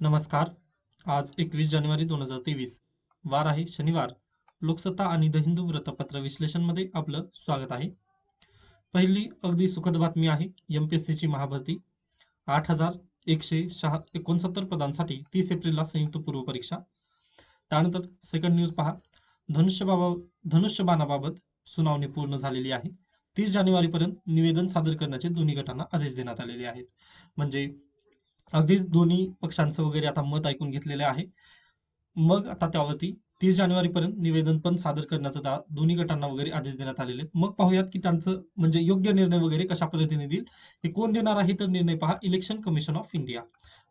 नमस्कार. आज 21 जानेवारी 2023 वार आहे शनिवार. लोकसत्ता आणि द हिंदू वृत्तपत्र विश्लेषणमध्ये आपलं स्वागत आहे. पहिली अगदी सुखद बातमी आहे. एमपीएससीची महाभरती 8,169 पदांसाठी 30 एप्रिलला संयुक्त पूर्व परीक्षा. त्यानंतर सेकंड न्यूज पहा. धनुष्यबाणाबाबत सुनावणी पूर्ण झालेली आहे. 30 जानेवारीपर्यंत निवेदन सादर करण्याचे दोन्ही गटांना आदेश देण्यात आलेले आहेत. म्हणजे अगदीच दोन्ही पक्षांचं वगैरे आता मत ऐकून घेतलेले आहे. मग आता त्यावरती 30 जानेवारीपर्यंत निवेदन पण सादर करण्याचा दोन्ही गटांना वगैरे आदेश देण्यात आलेले आहेत. मग पाहूयात की त्यांचं म्हणजे योग्य निर्णय वगैरे कशा पद्धतीने देईल हे कोण देणार आहे. तर निर्णय पहा, इलेक्शन कमिशन ऑफ इंडिया.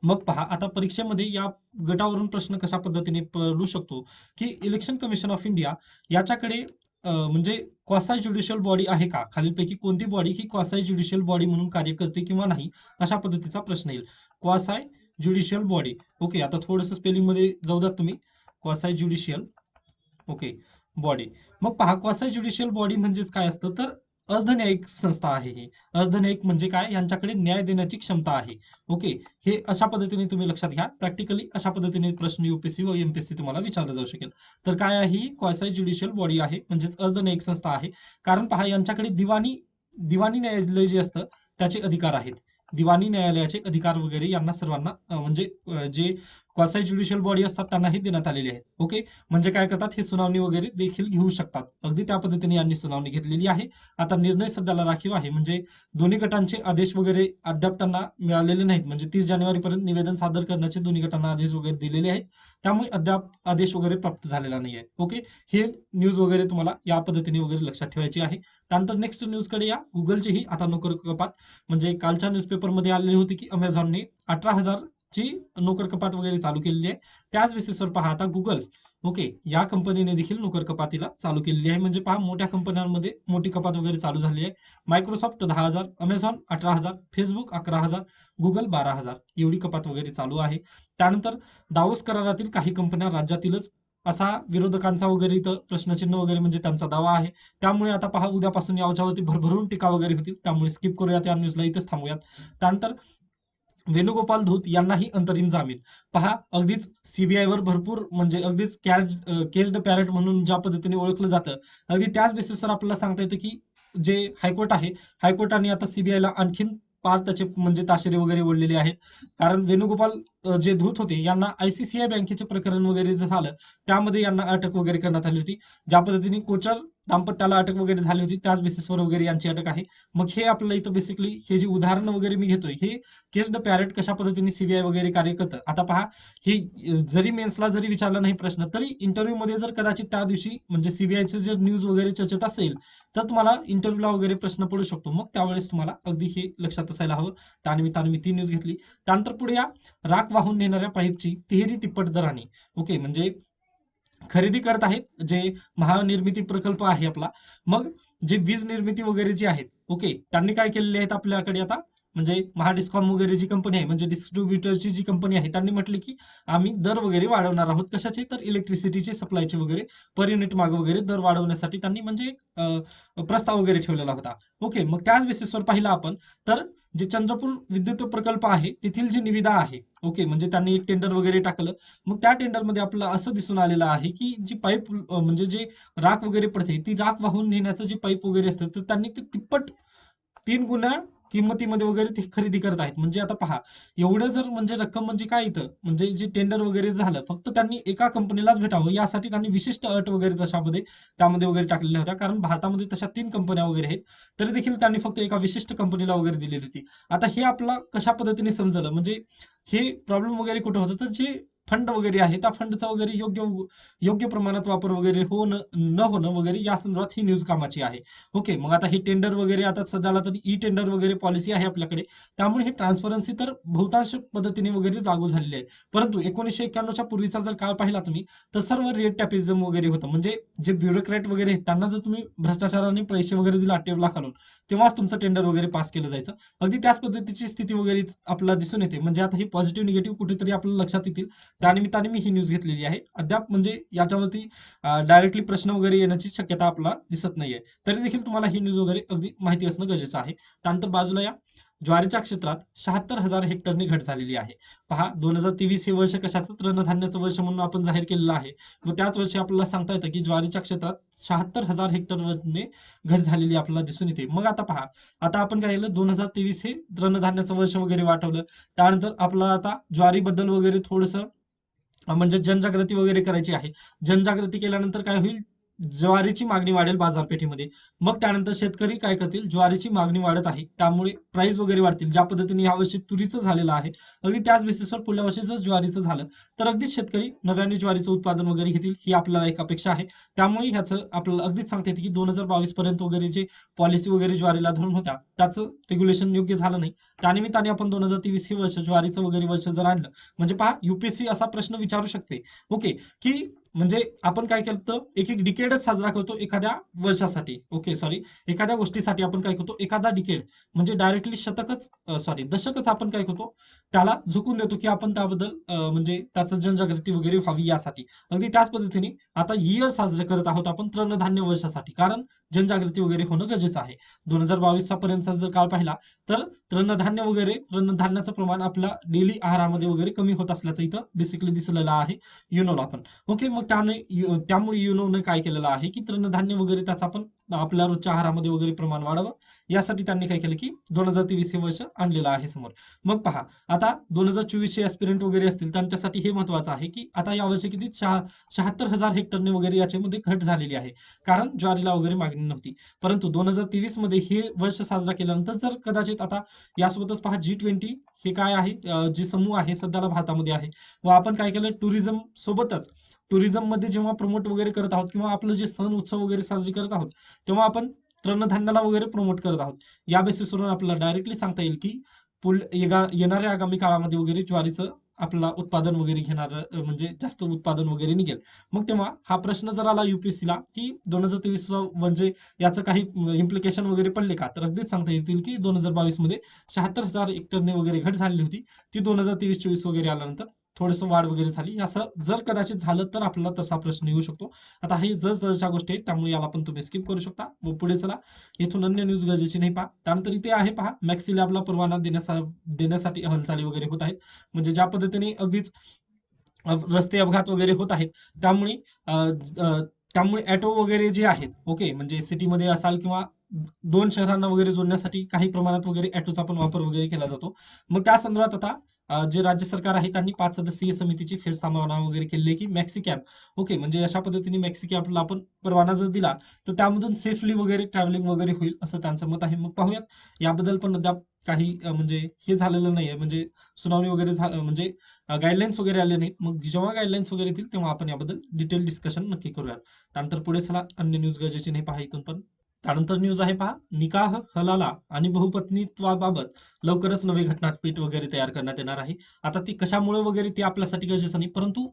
मग पहा आता परीक्षेमध्ये या गटावरून प्रश्न कशा पद्धतीने पडू शकतो की इलेक्शन कमिशन ऑफ इंडिया याच्याकडे म्हणजे क्वासाय ज्युडिशियल बॉडी आहे का, खालीलपैकी कोणती बॉडी ही क्वासाय ज्युडिशियल बॉडी म्हणून कार्य करते किंवा नाही, अशा पद्धतीचा प्रश्न येईल. क्वासाय ज्युडिशियल बॉडी. ओके, आता थोडंसं स्पेलिंग मध्ये जाऊ द्या तुम्ही. क्वासाय ज्युडिशियल ओके बॉडी. मग पहा, क्वासाय ज्युडिशियल बॉडी म्हणजेच काय असतं तर अर्धन्यायिक संस्था आहे ही. अर्धन्यायिक म्हणजे काय, यांच्याकडे न्याय देण्याची क्षमता आहे. ओके, हे अशा पद्धतीने तुम्ही लक्षात घ्या. प्रॅक्टिकली अशा पद्धतीने प्रश्न यूपीएससी व एमपीएससी तुम्हाला विचारला जाऊ शकेल. तर काय आहे ही क्वासाय ज्युडिशियल बॉडी आहे, म्हणजेच अर्धन्यायिक संस्था आहे. कारण पहा, यांच्याकडे दिवाणी न्यायालय जे असतं त्याचे अधिकार आहेत. दिवाणी न्यायालयाचे अधिकार वगैरे यांना सर्वांना म्हणजे जे क्वासाय ज्युडिशियल बॉडी असतात त्यांनाही देण्यात आलेले आहेत. ओके, म्हणजे काय करतात, हे सुनावणी वगैरे देखील घेऊ शकतात. अगदी त्या पद्धतीने यांनी सुनावणी घेतलेली आहे. आता निर्णय सध्याला राखीव आहे. म्हणजे दोन्ही गटांचे आदेश वगैरे अद्याप त्यांना मिळालेले नाहीत. म्हणजे 30 जानेवारीपर्यंत निवेदन सादर करण्याचे दोन्ही गटांना आदेश वगैरे दिलेले आहेत. त्यामुळे अद्याप आदेश वगैरे प्राप्त झालेला नाही आहे. ओके, हे न्यूज वगैरे तुम्हाला या पद्धतीने वगैरे लक्षात ठेवायची आहे. त्यानंतर नेक्स्ट न्यूजकडे या. गुगलचीही आता नोकर कपात, म्हणजे कालच्या न्यूजपेपरमध्ये आलेली होती की अमेझॉनने 18,000 ची नोकर कपात वगैरे चालू केलेली आहे. त्याच बेसिसवर पहा आता गुगल, ओके, या कंपनीने देखील नोकर कपातीला चालू केलेली आहे. म्हणजे पहा, मोठ्या कंपन्यांमध्ये मोठी कपात वगैरे चालू झाली आहे. मायक्रोसॉफ्ट 10,000, अमेझॉन 18,000, फेसबुक 11,000, गुगल 12,000 एवढी कपात वगैरे चालू आहे. त्यानंतर दावोस करारातील काही कंपन्या राज्यातीलच असा विरोधकांचा वगैरे इथं प्रश्नचिन्ह वगैरे म्हणजे त्यांचा दावा आहे. त्यामुळे आता पहा, उद्यापासून याच्यावरती भरभरून टीका वगैरे होतील. त्यामुळे स्किप करूयात या न्यूजला, इथेच थांबूयात. त्यानंतर वेणुगोपाल धूत यांनाही अंतरिम जामीन. पहा, अगदीच सीबीआयवर भरपूर म्हणजे अगदीच केस्ड पॅरेट म्हणून ज्या पद्धतीने ओळखलं जातं, अगदी त्याच बेसिसवर आपल्याला सांगता येतं की जे हायकोर्ट आहे, हायकोर्टाने आता सीबीआयला आणखीन 5 त्याचे म्हणजे ताशेरे वगैरे ओढलेले आहेत. कारण वेणुगोपाल जे धूत होते यांना आयसीसीआय बँकेचे प्रकरण वगैरे जे झालं त्यामध्ये यांना अटक वगैरे करण्यात आली होती. ज्या पद्धतीने कोचर दाम्पत्याला अटक वगैरे झाली होती त्याच बेसिसवर वगैरे यांची अटक आहे. मग हे आपल्याला इथं बेसिकली हे जे उदाहरण वगैरे मी घेतोय हे केस द पॅरेट कशा पद्धतीने सीबीआय वगैरे कार्य करतं. आता पहा, हे जरी मेन्सला जरी विचारला नाही प्रश्न, तरी इंटरव्ह्यू मध्ये जर कदाचित त्या दिवशी म्हणजे सीबीआयचं जर न्यूज वगैरे चर्चेत असेल तर तुम्हाला इंटरव्ह्यूला वगैरे प्रश्न पडू शकतो. मग त्यावेळेस तुम्हाला अगदी हे लक्षात असायला हवं. त्यानिमित्ताने मी ती न्यूज घेतली. त्यानंतर पुढे या. राख वाहून नेणाऱ्या पाईपची तिहेरी तिप्पट दराने, ओके, म्हणजे खरेदी करत आहेत जे महानिर्मिती प्रकल्प आहे आपला. मग जे वीज निर्मिती वगैरे जे आहेत, ओके, त्यांनी काय केलेले आहेत आपल्याकडे आता, म्हणजे महाडिस्कॉम वगैरे जी कंपनी आहे म्हणजे डिस्ट्रीब्युटरची जी कंपनी आहे त्यांनी म्हटले की आम्ही दर वगैरे वाढवणार आहोत. कशाचे तर इलेक्ट्रिसिटीचे सप्लायचे वगैरे पर युनिट माग वगैरे दर वाढवण्यासाठी त्यांनी म्हणजे प्रस्ताव वगैरे ठेवलेला होता. ओके, मग त्याच बेसिसवर पाहिलं आपण तर जे चंद्रपूर विद्युत प्रकल्प आहे तेथील जी निविदा आहे, ओके, म्हणजे त्यांनी एक टेंडर वगैरे टाकलं. मग त्या टेंडरमध्ये आपल्याला असं दिसून आलेलं आहे की जी पाईप म्हणजे जे राख वगैरे पडते ती राख वाहून नेण्याचं जे पाईप वगैरे असतं तर त्यांनी ते तिप्पट 3 गुण्या किंमतीमध्ये वगैरे ते खरेदी करत आहेत. म्हणजे आता पहा, एवढं जर म्हणजे रक्कम म्हणजे काय इथं म्हणजे जे टेंडर वगैरे झालं फक्त त्यांनी एका कंपनीलाच भेटावं यासाठी त्यांनी विशिष्ट अट वगैरे तशामध्ये त्यामध्ये वगैरे टाकलेल्या होत्या. कारण भारतामध्ये तशा 3 कंपन्या वगैरे आहेत, तरी देखील त्यांनी फक्त एका विशिष्ट कंपनीला वगैरे दिलेली होती. आता हे आपला कशा पद्धतीने समजलं, म्हणजे हे प्रॉब्लेम वगैरे कुठं होतं तर जे फंड वगैरे आहे त्या फंडचा वगैरे योग्य योग्य प्रमाणात वापर वगैरे होणं न होणं वगैरे या संदर्भात ही न्यूज कामाची आहे. ओके, मग आता हे टेंडर वगैरे आता सध्याला तरी ई टेंडर वगैरे पॉलिसी आहे आपल्याकडे. त्यामुळे हे ट्रान्सपरन्सी तर बहुतांश पद्धतीने वगैरे लागू झालेली आहे. परंतु 1991च्या पूर्वीचा जर काळ पाहिला तुम्ही तर सर्व रेट टॅपिझम वगैरे होतं. म्हणजे जे ब्युरोक्रॅट वगैरे आहेत त्यांना जर तुम्ही भ्रष्टाचाराने पैसे वगैरे दिला टेबला खालून तेव्हाच तुमचं टेंडर वगैरे पास केलं जायचं. अगदी त्याच पद्धतीची स्थिती वगैरे आपल्याला दिसून येते. म्हणजे आता हे पॉझिटिव्ह निगेटिव्ह कुठेतरी आपल्याला लक्षात येतील. त्यानिमित्ताने मी ही न्यूज घेतलेली आहे. अद्याप म्हणजे याच्यावरती डायरेक्टली प्रश्न वगैरे येण्याची शक्यता आपल्याला दिसत नाहीये. तरी देखील तुम्हाला ही न्यूज वगैरे अगदी माहिती असणं गरजेचं आहे. त्यानंतर बाजूला या. ज्वारीच्या क्षेत्रात 76,000 हेक्टरनी घट झालेली आहे. पहा, 2023 हे वर्ष कशाचं तृणधान्याचं वर्ष म्हणून आपण जाहीर केलेलं आहे. व त्याच वर्षी आपल्याला सांगता येतं की ज्वारीच्या क्षेत्रात 76,000 हेक्टरने घट झालेली आपल्याला दिसून येते. मग आता पहा, आता आपण काय केलं, 2023 हे तृणधान्याचं वर्ष वगैरे वाटवलं. त्यानंतर आपल्याला आता ज्वारीबद्दल वगैरे थोडंसं म्हणजे जनजागृती वगैरे करायची आहे. जनजागृती केल्यानंतर काय होईल, ज्वारीची मागणी वाढेल बाजारपेठेमध्ये. मग त्यानंतर शेतकरी काय करतील, ज्वारीची मागणी वाढत आहे त्यामुळे प्राइस वगैरे वाढतील. ज्या पद्धतीने यावर्षी तुरीचं झालेलं आहे, अगदी त्याच बेसिसवर पुढल्या वर्षी जर ज्वारीचं झालं तर अगदीच शेतकरी नव्याने ज्वारीचं उत्पादन वगैरे घेतील, ही आपल्याला एक अपेक्षा आहे. त्यामुळे ह्याचं आपल्याला अगदीच सांगता येते की 2022 पर्यंत वगैरे जे पॉलिसी वगैरे ज्वारीला धरून होत्या त्याचं रेग्युलेशन योग्य झालं नाही. त्यानिमित्ताने आपण 2023 हे वर्ष ज्वारीचं वगैरे वर्ष जर आणलं, म्हणजे पहा, युपीएससी असा प्रश्न विचारू शकते, ओके, की म्हणजे आपण काय करतो, एक एक डिकेडच साजरा करतो एखाद्या वर्षासाठी, ओके सॉरी, एखाद्या गोष्टीसाठी आपण काय करतो, एखादा डिकेड म्हणजे डायरेक्टली शतकच सॉरी दशकच आपण काय करतो, त्याला झुकून देतो की आपण त्याबद्दल म्हणजे त्याचं जनजागृती वगैरे व्हावी यासाठी. अगदी त्याच पद्धतीने आता इयर साजरे करत आहोत आपण तृणधान्य वर्षासाठी, कारण जनजागृती वगैरे होणं गरजेचं आहे. 2022 पर्यंतचा जर काळ पाहिला तर तृणधान्य वगैरे तृणधान्याचं प्रमाण आपल्या डेली आहारामध्ये वगैरे कमी होत असल्याचं इथं बेसिकली दिसलेलं आहे युनोला आपण, ओके. मग त्यामुळे युनोने काय केलेलं आहे की तृणधान्य वगैरे त्याचा आपण आपल्या रोजच्या आहारामध्ये वगैरे प्रमाण वाढावं यासाठी त्यांनी काय केलं की 2023 हे वर्ष आणलेलं आहे समोर. मग पहा, आता 2024 चे ऍस्पिरंट वगैरे असतील त्यांच्यासाठी हे महत्वाचं आहे की आता यावर्षी किती 76,000 हेक्टरने वगैरे याच्यामध्ये घट झालेली आहे, कारण ज्वारीला वगैरे मागणी नव्हती. परंतु 2023 मध्ये हे वर्ष साजरा केल्यानंतर जर कदाचित आता यासोबतच पहा G20 हे काय आहे, जे समूह आहे सध्याला भारतामध्ये आहे, व आपण काय केलं, टुरिझम सोबतच टुरिझम मध्ये जेव्हा प्रमोट वगैरे करत आहोत किंवा आपलं जे सण उत्सव वगैरे साजरे करत आहोत, तेव्हा आपण तृणधान्याला वगैरे प्रमोट करत आहोत. या बेसिसवरून आपल्याला डायरेक्टली सांगता येईल की येणाऱ्या आगामी काळामध्ये वगैरे ज्वारीचं आपला उत्पादन वगैरे घेणार म्हणजे जास्त उत्पादन वगैरे निघेल. मग तेव्हा हा प्रश्न जर आला युपीएससीला की 2023 म्हणजे याचं काही इम्प्लिकेशन वगैरे पडले का, तर अगदीच सांगता येतील की 2022 मध्ये 76,000 हेक्टरने वगैरे घट झालेली होती, ती 2023-24 वगैरे आल्यानंतर थोडंसं वाढ वगैरे झाली. असं जर कदाचित झालं तर आपल्याला तसा प्रश्न येऊ शकतो. आता हे जर गोष्टी आहेत त्यामुळे याला पण तुम्ही स्किप करू शकता व पुढे चला. येथून अन्य न्यूज गरजेची नाही. पहा, त्यानंतर इथे आहे पहा, मॅक्सी लॅबला परवाना देण्यासाठी हालचाली वगैरे होत आहेत. म्हणजे ज्या पद्धतीने अगदीच रस्ते अपघात वगैरे होत आहेत त्यामुळे त्यामुळे ॲटो वगैरे जे आहेत, ओके, म्हणजे सिटीमध्ये असाल किंवा दोन शहरांना वगैरे जोडण्यासाठी काही प्रमाणात वगैरे ॲटोचा पण वापर वगैरे केला जातो. मग त्या संदर्भात आता जे राज्य सरकार आहे त्यांनी 5 सदस्यीय समितीची फेरस्थापना वगैरे केली आहे की मॅक्सी कॅब, ओके, म्हणजे अशा पद्धतीने मॅक्सी कॅबला आपण परवाना जर दिला तर त्यामधून सेफली वगैरे ट्रॅव्हलिंग वगैरे होईल असं त्यांचं मत आहे. मग पाहूयात याबद्दल पण अद्याप काही म्हणजे हे झालेलं नाहीये, म्हणजे सुनावणी वगैरे म्हणजे गाईडलाईन्स वगैरे आले नाहीत. मग जेव्हा गाईडलाईन्स वगैरे येतील तेव्हा आपण याबद्दल डिटेल डिस्कशन नक्की करूयात. त्यानंतर पुढे चला, अन्य न्यूज गरजेची नाही पहा इथून पण. त्यानंतर न्यूज आहे पहा, निकाह हलाला आणि बहुपत्नीत्वाबाबत लवकरच नवी घटनापीठ वगैरे तयार करण्यात येणार आहे. आता ती कशामुळे वगैरे ते आपल्यासाठी गरजेचं नाही, परंतु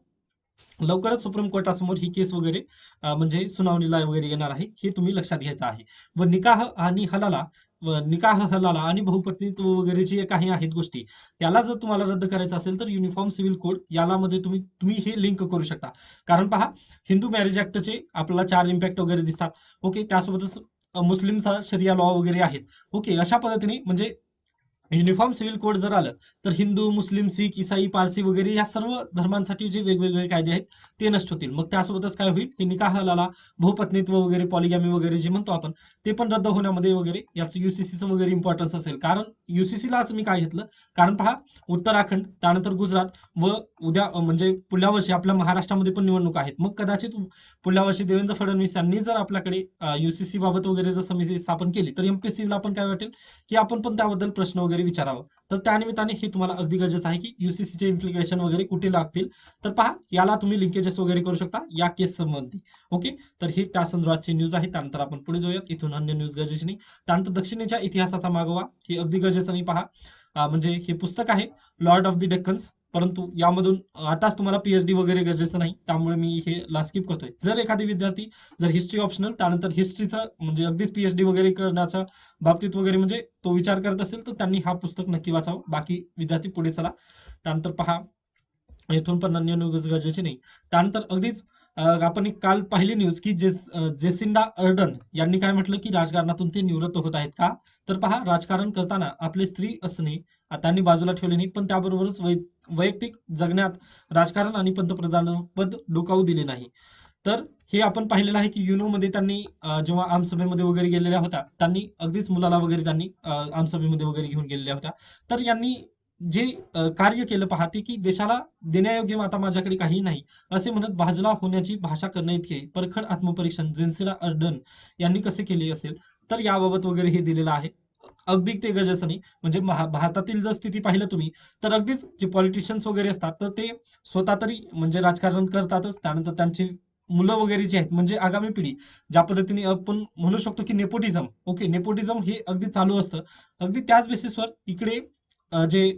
लवकरच सुप्रीम कोर्टासमोर ही केस वगैरे म्हणजे सुनावणीला वगैरे येणार आहे, हे तुम्ही लक्षात घ्यायचं आहे. व निकाह हलाला आणि बहुपत्नीत्व वगैरे जे काही आहेत गोष्टी, याला जर तुम्हाला रद्द करायचं असेल तर युनिफॉर्म सिव्हिल कोड याला मध्ये तुम्ही हे लिंक करू शकता. कारण पहा, हिंदू मॅरेज ऍक्टचे आपल्याला 4 इम्पॅक्ट वगैरे दिसतात, ओके. त्यासोबतच मुस्लिमचा शरिया लॉ वगैरे आहेत, ओके. अशा पद्धतीने म्हणजे युनिफॉर्म सिव्हिल कोड जर आलं तर हिंदू, मुस्लिम, शीख, ईसाई, पारसी वगैरे या सर्व धर्मांसाठी जे वेगवेगळे कायदे आहेत ते नष्ट होतील. मग त्यासोबतच काय होईल, हे निकाह हलाला, बहुपत्नीत्व वगैरे, पॉलिगॅमी वगैरे जे म्हणतो आपण, ते पण रद्द होण्यामध्ये वगैरे याचं युसीसीचं वगैरे इम्पॉर्टन्स असेल. कारण युसीसीलाच मी काय घेतलं, कारण पहा, उत्तराखंड, त्यानंतर गुजरात व उद्या म्हणजे पुढल्या वर्षी आपल्या महाराष्ट्रामध्ये पण निवडणूक आहेत. मग कदाचित पुढल्या वर्षी देवेंद्र फडणवीस यांनी जर आपल्याकडे युसीसी बाबत वगैरे जर समिती स्थापन केली तर एमपीएससीला पण काय वाटेल की आपण पण त्याबद्दल प्रश्न वगैरे विचारावं. तर त्यानिमित्ताने हे तुम्हाला अगदी गरजेचं आहे की युसीसीचे इम्प्लिकेशन वगैरे कुठे लागतील. तर पहा, याला तुम्ही लिंकेजेस वगैरे करू शकता या केस संबंधी, ओके. तर हे त्या संदर्भातची न्यूज आहे. त्यानंतर आपण पुढे जाऊयात. इथून अन्य न्यूज गरजेची नाही. त्यानंतर दक्षिणेच्या इतिहासाचा मागोवा, हे अगदी गरजेचं नाही. पहा, म्हणजे हे पुस्तक आहे लॉर्ड ऑफ द डेक्कन्स, परंतु यामधून आताच तुम्हाला पीएचडी वगैरे गरजेचं नाही, त्यामुळे मी हे ला स्किप करतोय. जर एखादी विद्यार्थी जर हिस्ट्री ऑप्शनल त्यानंतर हिस्ट्रीचं म्हणजे अगदीच पीएचडी वगैरे करण्याच्या बाबतीत वगैरे म्हणजे तो विचार करत असेल तर त्यांनी हा पुस्तक नक्की वाचावं. बाकी विद्यार्थी पुढे चला. त्यानंतर पहा, येथून पण अन्य न्यूज गरजेची नाही. त्यानंतर अगदीच आपण एक काल पाहिली न्यूज की जेसिंडा अर्डन यांनी काय म्हटलं की राजकारणातून ते निवृत्त होत आहेत का? तर पहा, राजकारण करताना आपले स्त्री असणे त्यांनी बाजूला ठेवले नाही, पण त्याबरोबरच वैयक्तिक जगण्यात राजकारण आणि पंतप्रधान पद डोकावू दिले नाही. तर हे आपण पाहिलेलं आहे की युनोमध्ये त्यांनी जेव्हा आमसभेमध्ये वगैरे गेलेल्या होत्या, त्यांनी अगदीच मुलाला वगैरे त्यांनी आमसभेमध्ये वगैरे घेऊन गेलेल्या होत्या. तर यांनी जे कार्य केलं पाहते की देशाला देण्यायोग्य आता माझ्याकडे काहीही नाही असे म्हणत बाजूला होण्याची भाषा करणं इतके परखड आत्मपरीक्षण जेन्सिला अर्डन यांनी कसे केले असेल, तर याबाबत वगैरे हे दिलेलं आहे. अगदी ते गरजेचं नाही. म्हणजे भारतातील जर स्थिती पाहिलं तुम्ही, तर अगदीच जे पॉलिटिशियन्स वगैरे असतात, तर ते स्वतः तरी म्हणजे राजकारण करतातच. त्यानंतर त्यांची मुलं वगैरे जे आहेत, म्हणजे आगामी पिढी ज्या पद्धतीने आपण म्हणू शकतो की नेपोटिझम, ओके, नेपोटिझम हे अगदी चालू असतं. अगदी त्याच बेसिसवर इकडे जे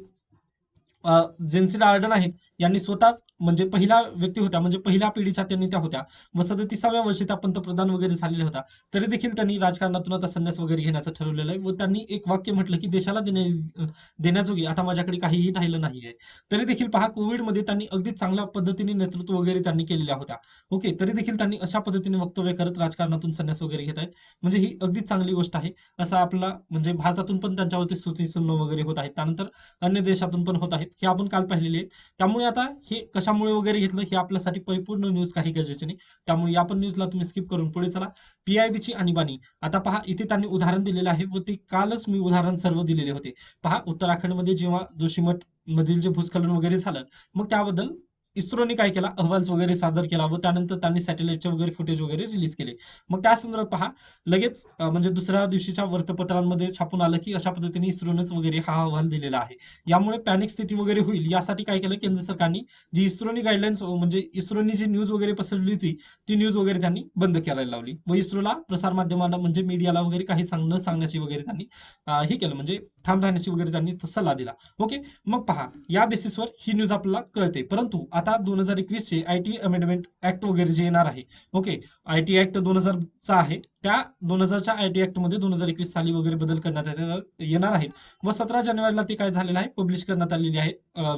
जेन्सिला आर्डन आहेत, यांनी स्वतःच म्हणजे पहिला व्यक्ती होत्या, म्हणजे पहिल्या पिढीच्या त्यांनी त्या होत्या व 37व्या वर्षी त्या पंतप्रधान वगैरे झालेल्या होत्या. तरी देखील त्यांनी राजकारणातून आता संन्यास वगैरे घेण्याचं ठरवलेलं आहे व त्यांनी एक वाक्य म्हटलं की देशाला देण्याजोगी आता माझ्याकडे काहीही राहिलं नाहीये. तरी देखील पहा, कोविडमध्ये त्यांनी अगदी चांगल्या पद्धतीने नेतृत्व वगैरे त्यांनी केलेल्या होत्या. ओके, तरी देखील त्यांनी अशा पद्धतीने वक्तव्य करत राजकारणातून संन्यास वगैरे घेत आहेत. म्हणजे ही अगदी चांगली गोष्ट आहे. असं आपला म्हणजे भारतातून पण त्यांच्यावरती स्तुतीचिन्ह वगैरे होत आहेत. त्यानंतर अन्य देशातून पण होत आहेत, हे आपण काल पाहिलेले आहेत. त्यामुळे आता हे कशामुळे वगैरे घेतलं हे आपल्यासाठी परिपूर्ण न्यूज काही गरजेचे नाही. त्यामुळे या पण न्यूजला तुम्ही स्किप करून पुढे चला. पीआयबीची आणीबाणी. आता पहा, इथे त्यांनी उदाहरण दिलेलं आहे व ते कालच मी उदाहरण सर्व दिलेले होते. पहा, उत्तराखंडमध्ये जेव्हा जोशीमठ मधील जे भूस्खलन वगैरे झालं, मग त्याबद्दल इस्रोने काय केला, अहवाल वगैरे सादर केला व त्यानंतर त्यांनी सॅटेलाइटचे वगैरे फुटेज वगैरे रिलीज केले. मग त्या संदर्भात पहा, लगेच म्हणजे दुसऱ्या दिवशीच्या वृत्तपत्रांमध्ये छापून आलं की अशा पद्धतीने इस्रोनेच वगैरे हा अहवाल दिलेला आहे. यामुळे पॅनिक स्थिती वगैरे होईल यासाठी काय केलं केंद्र सरकारने, जी इस्रोनी गाईडलाईन्स म्हणजे इस्रोनी जी न्यूज वगैरे पसरली होती, ती न्यूज वगैरे त्यांनी बंद करायला लावली व इस्रोला प्रसारमाध्यमांना म्हणजे मीडियाला वगैरे काही न सांगण्याची वगैरे त्यांनी हे केलं, म्हणजे ठाम राहण्याची वगैरे त्यांनी सल्ला दिला. ओके, मग पहा, या बेसिसवर ही न्यूज आपल्याला कळते. परंतु आता 2021 चे आयटी अमेंडमेंट ऍक्ट वगैरे जे येणार आहे, ओके, आयटी ऍक्ट 2000चा आहे, त्या 2000च्या आयटी ऍक्ट मध्ये 2021 साली वगैरे बदल करण्यात येणार आहेत व 17 जानेवारीला ते काय झालेलं आहे, पब्लिश करण्यात आलेली आहे.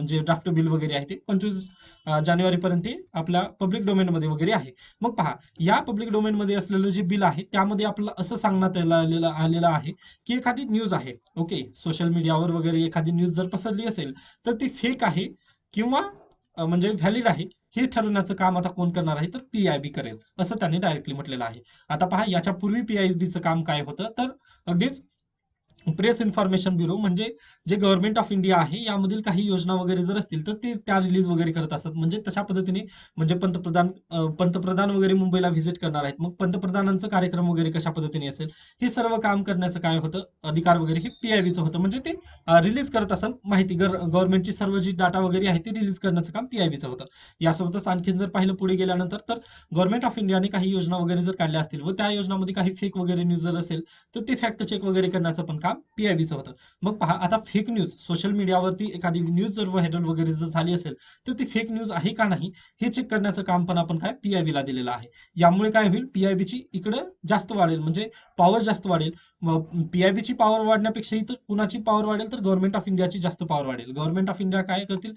जे ड्राफ्ट बिल वगैरे आहे ते 25 जानेवारीपर्यंत ते आपल्या पब्लिक डोमेनमध्ये वगैरे आहे. मग पहा, या पब्लिक डोमेनमध्ये असलेलं जे बिल आहे त्यामध्ये आपल्याला असं सांगण्यात आलेलं आहे की एखादी न्यूज आहे, ओके, सोशल मीडियावर वगैरे एखादी न्यूज जर पसरली असेल तर ती फेक आहे किंवा म्हणजे व्हॅलिड आहे हे ठरवण्याचं काम आता कोण करणार आहे, तर पीआयबी करेल, असं त्यांनी डायरेक्टली म्हटलेलं आहे. आता पहा, याच्या पूर्वी पीआयबीचं काम काय होतं, तर अगदीच प्रेस इन्फॉर्मेशन ब्युरो म्हणजे जे गव्हर्नमेंट ऑफ इंडिया आहे यामधील काही योजना वगैरे जर असतील तर ते त्या रिलीज वगैरे करत असतात. म्हणजे तशा पद्धतीने म्हणजे पंतप्रधान वगैरे मुंबईला व्हिजिट करणार आहेत, मग पंतप्रधानांचं कार्यक्रम वगैरे कशा पद्धतीने असेल हे सर्व काम करण्याचं काय होतं, अधिकार वगैरे हे पीआयबीचं होतं. म्हणजे ते रिलीज करत असेल माहिती, गव्हर्नमेंटची सर्व जी डाटा वगैरे आहे ते रिलीज करण्याचं काम पीआयबीचं होतं. यासोबतच आणखीन जर पाहिलं पुढे गेल्यानंतर, तर गव्हर्नमेंट ऑफ इंडियाने काही योजना वगैरे जर काढल्या असतील व त्या योजनामध्ये काही फेक वगैरे न्यूज जर असेल तर ते फॅक्ट चेक वगैरे करण्याचं पण काम पीआयबीचं होतं. मग पहा, आता फेक न्यूज सोशल मीडियावरती एखादी न्यूज जर व्हायरल वगैरे जर झाली असेल तर ती फेक न्यूज आहे का नाही हे चेक करण्याचं काम पण आपण काय पीआयबीला दिलेलं आहे. यामुळे काय होईल, पीआयबीची इकडे जास्त वाढेल, म्हणजे पॉवर जास्त वाढेल. पीआयबीची पॉवर वाढण्यापेक्षा इथं कुणाची पॉवर वाढेल, तर गव्हर्नमेंट ऑफ इंडियाची जास्त पॉवर वाढेल. गव्हर्नमेंट ऑफ इंडिया काय करतील,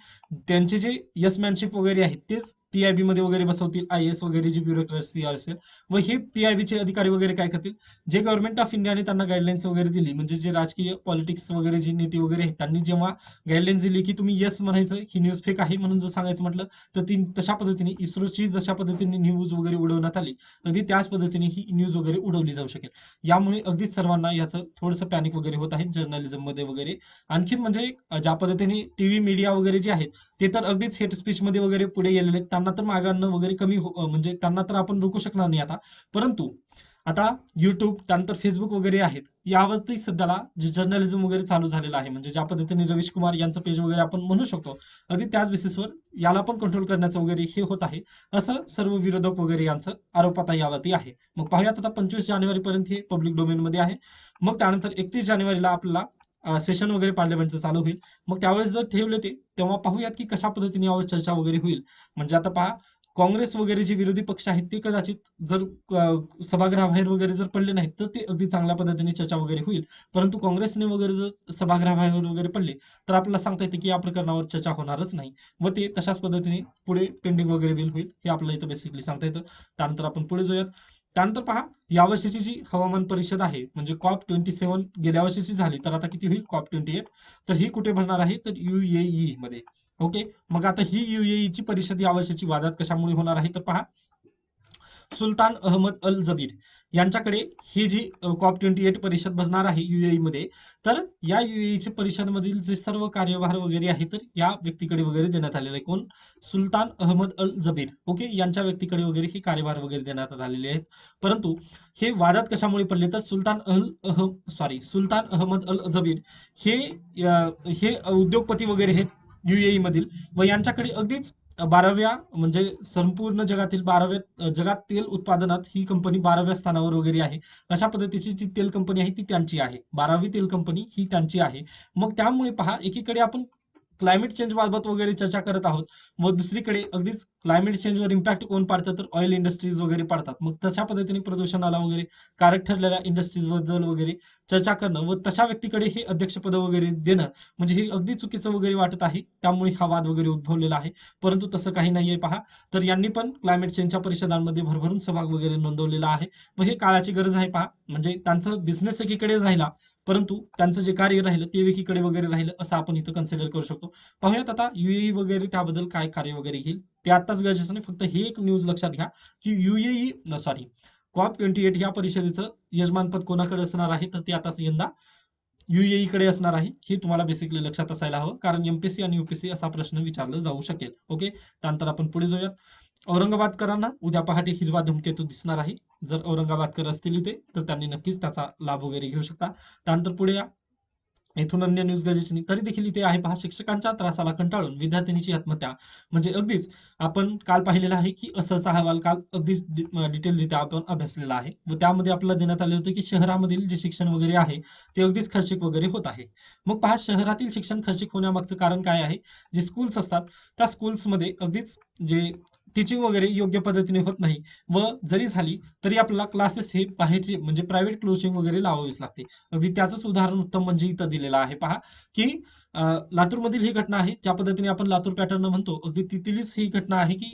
त्यांचे जे यसमॅनशिप वगैरे आहेत तेच पीआयबी मध्ये वगैरे बसवतील, आय एस वगैरे जी ब्युरोक्रेसी असेल, व हे पीआयबीचे अधिकारी वगैरे काय करतील, जे गव्हर्नमेंट ऑफ इंडियाने त्यांना गाईडलाईन्स वगैरे दिली, म्हणजे जे राजकीय पॉलिटिक्स वगैरे जी नीती वगैरे आहेत त्यांनी जेव्हा गाईडलाईन्स दिली की तुम्ही येस म्हणायचं, ही न्यूज फेक आहे म्हणून जर सांगायचं म्हटलं, तर ती तशा पद्धतीने इस्रोची जशा पद्धतीने न्यूज वगैरे उडवण्यात आली, अगदी त्याच पद्धतीने ही न्यूज वगैरे उडवली जाऊ शकेल. यामुळे अगदीच सर्वांना याचं थोडंसं पॅनिक वगैरे होत आहे जर्नलिझम मध्ये वगैरे. आणखी म्हणजे ज्या पद्धतीने टीव्ही मीडिया वगैरे जे आहेत ते तर अगदीच हेट स्पीच मध्ये वगैरे पुढे गेलेले आहेत, त्यांना तर मागांना वगैरे कमी म्हणजे त्यांना तर आपण रोखू शकणार नाही आता. परंतु आता युट्यूब त्यानंतर फेसबुक वगैरे आहेत, यावरती सध्याला जे जर्नलिझम वगैरे चालू झालेलं आहे, म्हणजे ज्या पद्धतीने रवीश कुमार यांचं पेज वगैरे आपण म्हणू शकतो, अगदी त्याच बेसिसवर याला पण कंट्रोल करण्याचं वगैरे हे होत आहे, असं सर्व विरोधक वगैरे यांचं आरोप आता यावरती आहे. मग पाहूयात, आता 25 जानेवारीपर्यंत हे पब्लिक डोमेनमध्ये आहे. मग त्यानंतर 31 जानेवारीला आपल्याला सेशन वगैरे पार्लमेंटचं चालू होईल. मग त्यावेळेस जर ठेवले ते, तेव्हा पाहूयात की कशा पद्धतीने यावर चर्चा वगैरे होईल. म्हणजे आता पहा, काँग्रेस वगैरे जे विरोधी पक्ष आहेत ते कदाचित जर सभागृहाबाहेर वगैरे जर पडले नाहीत तर ते अगदी चांगल्या पद्धतीने चर्चा वगैरे होईल. परंतु काँग्रेसने वगैरे जर सभागृहाबाहेर वगैरे पडले तर आपल्याला सांगता येते की या प्रकरणावर चर्चा होणारच नाही व ते तशाच पद्धतीने पुढे पेंडिंग वगैरे बिल होईल, हे आपल्याला इथं बेसिकली सांगता येतं. त्यानंतर आपण पुढे जाऊयात. त्यानंतर पहा, यावर्षीची जी हवामान परिषद आहे म्हणजे COP27 गेल्या वर्षीची झाली, तर आता किती होईल COP28. तर ही कुठे भरणार आहे तर UAE मध्ये. ओके, मग आता ही UAE ची परिषद यावर्षीची वादात कशामुळे होणार आहे तर पहा, सुलतान अहमद अल जबीर यांच्याकडे ही जी COP28 परिषद बसणार आहे UAE मध्ये, तर या UAE परिषदमधील जे सर्व कार्यभार वगैरे आहे तर या व्यक्तीकडे वगैरे देण्यात आलेले आहे. कोण? सुलतान अहमद अल जबीर. ओके, यांच्या व्यक्तीकडे वगैरे हे कार्यभार वगैरे देण्यात आलेले आहेत. परंतु हे वादात कशामुळे पडले तर सुलतान अहमद अल जबीर हे हे उद्योगपती वगैरे आहेत UAE मधील व यांच्याकडे अगदीच 12व्या म्हणजे संपूर्ण जगातील 12व्या जगात तेल उत्पादनात ही कंपनी 12व्या स्थानावर वगैरे आहे. अशा पद्धतीची जी तेल कंपनी आहे ती त्यांची आहे. 12वी तेल कंपनी ही त्यांची आहे. मग त्यामुळे पहा, एकीकडे आपण क्लायमेट चेंज बाबत वगैरे चर्चा करत आहोत व दुसरीकडे अगदीच क्लायमेट चेंजवर इम्पॅक्ट कोण पाडतं तर ऑइल इंडस्ट्रीज वगैरे पाडतात. मग तशा पद्धतीने प्रदूषणाला वगैरे कारक ठरलेल्या इंडस्ट्रीज बद्दल वगैरे चर्चा करणं व तशा व्यक्तीकडे हे अध्यक्षपद वगैरे देणं म्हणजे हे अगदी चुकीचं वगैरे वाटत आहे. त्यामुळे हा वाद वगैरे उद्भवलेला आहे. परंतु तसं काही नाहीये पहा, तर यांनी पण क्लायमेट चेंजच्या परिषदांमध्ये भरभरून सहभाग वगैरे नोंदवलेला आहे व हे काळाची गरज आहे पहा. म्हणजे त्यांचं बिझनेस एकीकडे राहिला परंतु त्यांचं जे कार्य राहिलं ते एकीकडे वगैरे राहिलं असं आपण इथं कन्सिडर करू शकतो. पाहूयात आता UAE वगैरे त्याबद्दल काय कार्य वगैरे घेईल ते आताच गरजेचं नाही. फक्त हे एक न्यूज लक्षात घ्या की COP28 या परिषदेचं यजमानपद कोणाकडे असणार आहे तर ते आता यंदा UAE कडे असणार आहे. हे तुम्हाला बेसिकली लक्षात असायला हवं, कारण MPSC आणि UPSC असा प्रश्न विचारला जाऊ शकेल. ओके, त्यानंतर आपण पुढे जाऊयात. औरंगाबादकरांना उद्या पहाटे हिरवा धूमकेतू दिसणार आहे. जर औरंगाबादकर असतील इथे तर त्यांनी नक्कीच त्याचा लाभ वगैरे घेऊ शकता. त्यानंतर पुढे या, इथून अन्य न्यूज गजेशनी तरी देखील इथे आहे पहा, शिक्षकांच्या त्रासाला कंटाळून विद्यार्थिनीची आत्महत्या. म्हणजे अगदीच आपण काल पाहिलेलं आहे की असाचा अहवाल काल अगदीच डिटेलरित्या आपण अभ्यासलेला आहे व त्यामध्ये आपल्याला देण्यात आले होते की शहरामधील जे शिक्षण वगैरे आहे ते अगदीच खर्चिक वगैरे होत आहे. मग पहा, शहरातील शिक्षण खर्चिक होण्यामागचं कारण काय आहे? जे स्कूल्स असतात त्या स्कूल्समध्ये अगदीच जे टीचिंग वगैरे योग्य पद्धतीने होत नाही व जरी झाली तरी आपल्याला क्लासेस हे बाहेरचे म्हणजे प्रायव्हेट कोचिंग वगैरे लावावीच लागते. अगदी त्याचंच उदाहरण उत्तम म्हणजे इथं दिलेलं आहे पहा, की लातूरमधील ही घटना आहे. ज्या पद्धतीने आपण लातूर पॅटर्न म्हणतो अगदी तिथलीच ही घटना आहे की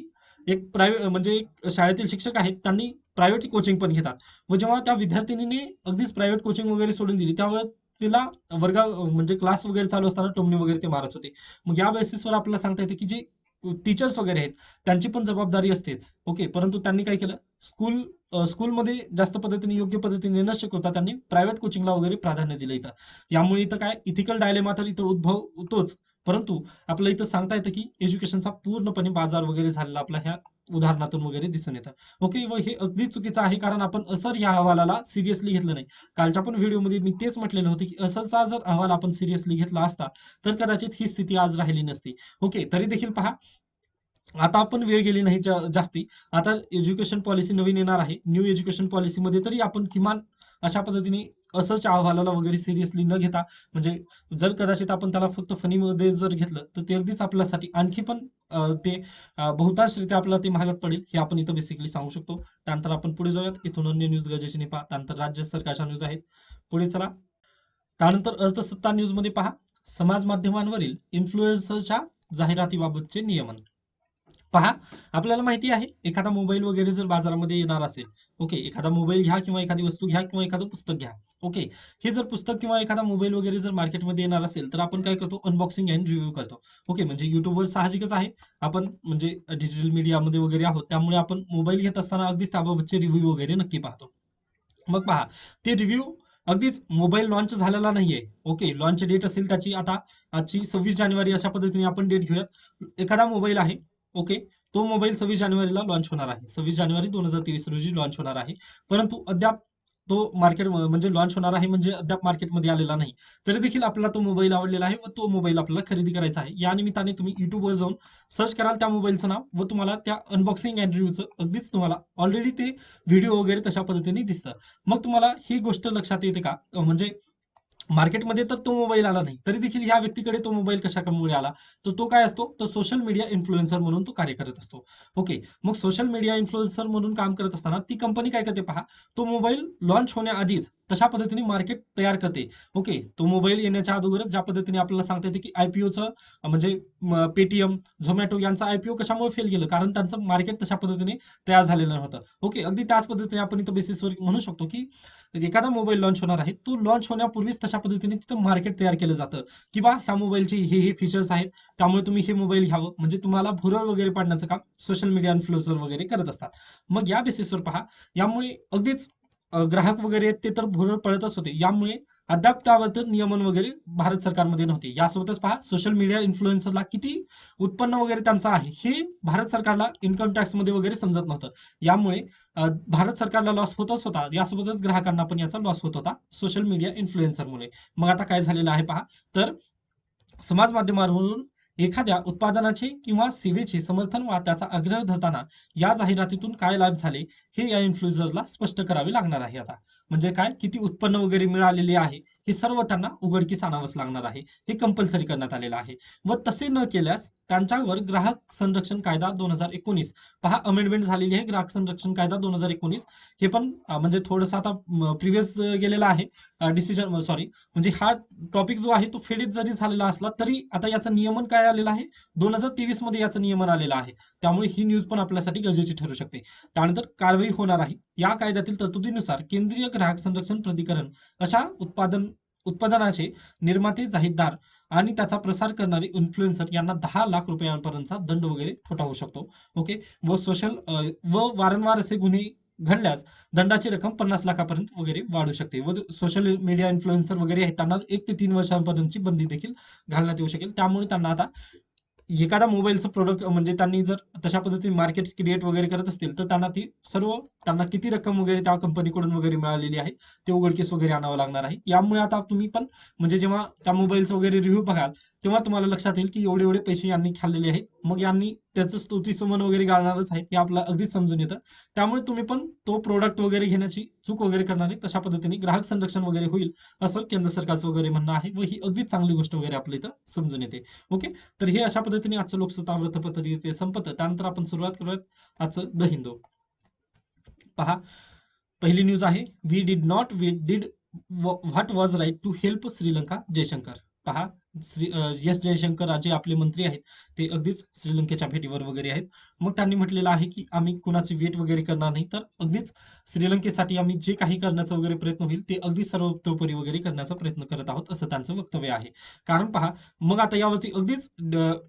एक प्रायव्हेट म्हणजे एक शाळेतील शिक्षक आहेत त्यांनी प्रायव्हेट कोचिंग पण घेतात व जेव्हा त्या विद्यार्थिनीने अगदीच प्रायव्हेट कोचिंग वगैरे सोडून दिली त्यावेळेस तिला वर्गा म्हणजे क्लास वगैरे चालू असताना टोमणे वगैरे ते मारत होते. मग या बेसिसवर आपल्याला सांगता येते की जे टीचर्स वगैरे आहेत त्यांची पण जबाबदारी असतेच. ओके, परंतु त्यांनी काय केलं, स्कूलमध्ये जास्त पद्धतीने योग्य पद्धतीने न शिकवता त्यांनी प्रायव्हेट कोचिंगला वगैरे प्राधान्य दिलं इथं. यामुळे इथं काय इथिकल डायलेमा तर इथं उद्भव होतोच, परंतु आपलं इथं सांगता येतं की एज्युकेशनचा पूर्णपणे बाजार वगैरे झालेला आपल्या ह्या उदाहरणातून वगैरे दिसून येतं. ओके, व हे अगदी चुकीचं आहे कारण आपण असर या अहवालाला सिरियसली घेतलं नाही. कालच्या पण व्हिडिओमध्ये मी तेच म्हटलेलं होतं की असरचा जर अहवाल आपण सिरियसली घेतला असता तर कदाचित ही स्थिती आज राहिली नसती. ओके, तरी देखील पहा, आता आपण वेळ गेली नाही जास्ती. आता एज्युकेशन पॉलिसी नवीन येणार आहे. न्यू एज्युकेशन पॉलिसीमध्ये तरी आपण किमान अशा पद्धतीने असंच्या अहवालाला वगैरे सिरियसली न घेता म्हणजे जर कदाचित आपण त्याला फक्त फनीमध्ये जर घेतलं तर ते अगदीच आपल्यासाठी आणखी पण ते बहुतांशरित्या आपल्याला ते महागात पडेल हे आपण इथं बेसिकली सांगू शकतो. त्यानंतर आपण पुढे जाऊयात. इथून अन्य न्यूज गरजेचे पहा. त्यानंतर राज्य सरकारच्या न्यूज आहेत. पुढे चला. त्यानंतर अर्थसत्ता न्यूजमध्ये पहा, समाज माध्यमांवरील इन्फ्लुएन्सरच्या जाहिरातीबाबतचे नियमन. पहा, आपल्याला माहिती आहे एखादा मोबाईल वगैरे जर बाजारामध्ये येणार असेल, ओके, एखादा मोबाईल घ्या किंवा एखादी वस्तू घ्या किंवा एखादं पुस्तक घ्या. ओके, हे जर पुस्तक किंवा एखादा मोबाईल वगैरे जर मार्केटमध्ये येणार असेल तर आपण काय करतो, अनबॉक्सिंग अँड रिव्ह्यू करतो. ओके, म्हणजे युट्यूबवर साहजिकच आहे, आपण म्हणजे डिजिटल मीडियामध्ये वगैरे आहोत त्यामुळे आपण मोबाईल घेत असताना अगदीच त्याबाबतचे रिव्ह्यू वगैरे नक्की पाहतो. मग पहा, ते रिव्ह्यू अगदीच मोबाईल लॉन्च झालेला नाहीये. ओके, लॉन्च डेट असेल त्याची आता आजची 26 जानेवारी अशा पद्धतीने आपण डेट घेऊयात. एखादा मोबाईल आहे, ओके, तो मोबाईल 26 जानेवारीला लॉन्च होणार आहे. 26 जानेवारी 2023 रोजी लॉन्च होणार आहे. परंतु अद्याप तो मार्केट म्हणजे लॉन्च होणार आहे म्हणजे अद्याप मार्केटमध्ये आलेला नाही. तरी देखील आपल्याला तो मोबाईल आवडलेला आहे व तो मोबाईल आपल्याला खरेदी करायचा आहे. या निमित्ताने तुम्ही युट्यूबवर जाऊन सर्च कराल त्या मोबाईलचं नाव व तुम्हाला त्या अनबॉक्सिंग अँड रिव्ह्यूचं अगदीच तुम्हाला ऑलरेडी ते व्हिडिओ वगैरे तशा पद्धतीने दिसतं. मग तुम्हाला ही गोष्ट लक्षात येते का, म्हणजे मार्केटमध्ये तर तो मोबाईल आला नाही, तरी देखील ह्या व्यक्तीकडे तो मोबाईल कशामुळे आला? तर तो काय असतो? तर सोशल मीडिया इन्फ्लुएन्सर म्हणून तो कार्य करत असतो. ओके. मग सोशल मीडिया इन्फ्लुएन्सर म्हणून काम करत असताना ती कंपनी काय करते पहा, तो मोबाईल लॉन्च होण्याआधीच तशा पद्धतीने मार्केट तयार करते. ओके. तो मोबाईल येण्याच्या अगोदरच ज्या पद्धतीने आपल्याला सांगता येते, की आय-पी-ओचं म्हणजे Paytm, Zomato यांचा आय-पी-ओ कशामुळे फेल गेलं? कारण त्यांचं मार्केट तशा पद्धतीने तयार झालेलं नव्हतं. ओके. अगदी त्याच पद्धतीने आपण इथं बेसिसवर म्हणू शकतो, की एखादा मोबाईल लॉन्च होणार आहे, तो लॉन्च होण्यापूर्वीच तशा पद्धतीने तिथं मार्केट तयार केलं जातं, की बा ह्या मोबाईलचे हे फीचर्स आहेत, त्यामुळे तुम्ही हे मोबाईल घ्यावं. म्हणजे तुम्हाला भुरळ वगैरे पाडण्याचं काम सोशल मीडिया इन्फ्लुएन्सर वगैरे करत असतात. मग या बेसिसवर पहा, यामुळे अगदीच ग्राहक वगैरे आहेत ते तर भुरळ पडतच होते. यामुळे अद्याप त्याबद्दल नियमन वगैरे भारत सरकारमध्ये नव्हते. यासोबतच पहा, सोशल मीडिया इन्फ्लुएन्सरला किती उत्पन्न वगैरे त्यांचं आहे, हे भारत सरकारला इन्कम टॅक्समध्ये वगैरे समजत नव्हतं. यामुळे भारत सरकारला लॉस होतच होता, यासोबतच ग्राहकांना पण याचा लॉस होत होता सोशल मीडिया इन्फ्लुएन्सरमुळे. मग आता काय झालेलं आहे पहा, तर समाज माध्यमांवरून एखाद्या उत्पादनाचे किंवा सेवेचे समर्थन वा त्याचा आग्रह धरताना या जाहिरातीतून काय लाभ झाले हे या इन्फ्लुएन्सरला स्पष्ट करावे लागणार आहे आता. म्हणजे काय, किती उत्पन्न वगैरे मिळालेले आहे हे सर्व त्यांना उघडकीस आणावंच लागणार आहे. हे कंपल्सरी करण्यात आलेलं आहे. व तसे न केल्यास त्यांच्यावर ग्राहक संरक्षण कायदा 2019 पहा, अमेंडमेंट झालेली आहे ग्राहक संरक्षण कायदा 2019. हे पण म्हणजे थोडंसं आता प्रिव्हियस गेलेलं आहे डिसिजन, सॉरी, म्हणजे हा टॉपिक जो आहे तो फेडित जरी झालेला असला तरी आता याचं नियमन काय आलेलं आहे, 2023 मध्ये याचं नियमन आलेलं आहे. त्यामुळे ही न्यूज पण आपल्यासाठी गरजेची ठरू शकते. त्यानंतर कारवाई होणार आहे. या कायद्यातील तरतुदीनुसार केंद्रीय ग्राहक संरक्षण प्राधिकरण अशा उत्पादनाचे निर्माते, जाहीरदार आणि त्याचा प्रसार करणारे इन्फ्लुएन्सर यांना 10 लाख रुपयांपर्यंतचा दंड वगैरे ठोठावू शकतो. ओके. व वारंवार असे गुन्हे घडल्यास दंडाची रक्कम 50 लाखापर्यंत वगैरे वाढू शकते. व सोशल मीडिया इन्फ्लुएन्सर वगैरे आहेत त्यांना 1 ते 3 वर्षांपर्यंतची बंदी देखील घालण्यात येऊ शकेल. त्यामुळे त्यांना आता एखादा मोबाईलचं प्रोडक्ट म्हणजे त्यांनी जर तशा पद्धतीने मार्केट क्रिएट वगैरे करत असतील तर त्यांना ती सर्व, त्यांना किती रक्कम वगैरे त्या कंपनीकडून वगैरे मिळालेली आहे ते उघडकीस वगैरे आणावं लागणार आहे. यामुळे आता तुम्ही पण म्हणजे जेव्हा त्या मोबाईलचं वगैरे रिव्ह्यू बघाल तेव्हा तुम्हाला लक्षात येईल की एवढे एवढे पैसे यांनी खाल्लेले आहेत. मग यांनी त्याचं स्तुतीसुमन वगैरे घालणारच आहेत हे आपल्याला अगदीच समजून येतं. त्यामुळे तुम्ही पण तो प्रोडक्ट वगैरे घेण्याची चूक वगैरे करणार नाही. तशा पद्धतीने ग्राहक संरक्षण वगैरे होईल असं केंद्र सरकारचं वगैरे म्हणणं आहे व ही अगदीच चांगली गोष्ट वगैरे आपल्या इथं समजून येते. ओके. तर हे अशा पद्धतीने आजचं लोकसत्ता वृत्तपत्र इथे संपतं. त्यानंतर आपण सुरुवात करूयात आजचं द हिंदू. पहा, पहिली न्यूज आहे, we did not we did what was right to help Sri Lanka, Jaishankar. पहा, एस जयशंकर जे आपले मंत्री आहेत ते अगदीच श्रीलंकेच्या भेटीवर वगैरे आहेत. मग त्यांनी म्हटलेलं आहे की आम्ही कुणाची वेट वगैरे करणार नाही, तर अगदीच श्रीलंकेसाठी आम्ही जे काही करण्याचा वगैरे प्रयत्न होईल ते अगदी सर्वतोपरी वगैरे करण्याचा प्रयत्न करत आहोत असं त्यांचं वक्तव्य आहे. कारण पहा, मग आता यावरती अगदीच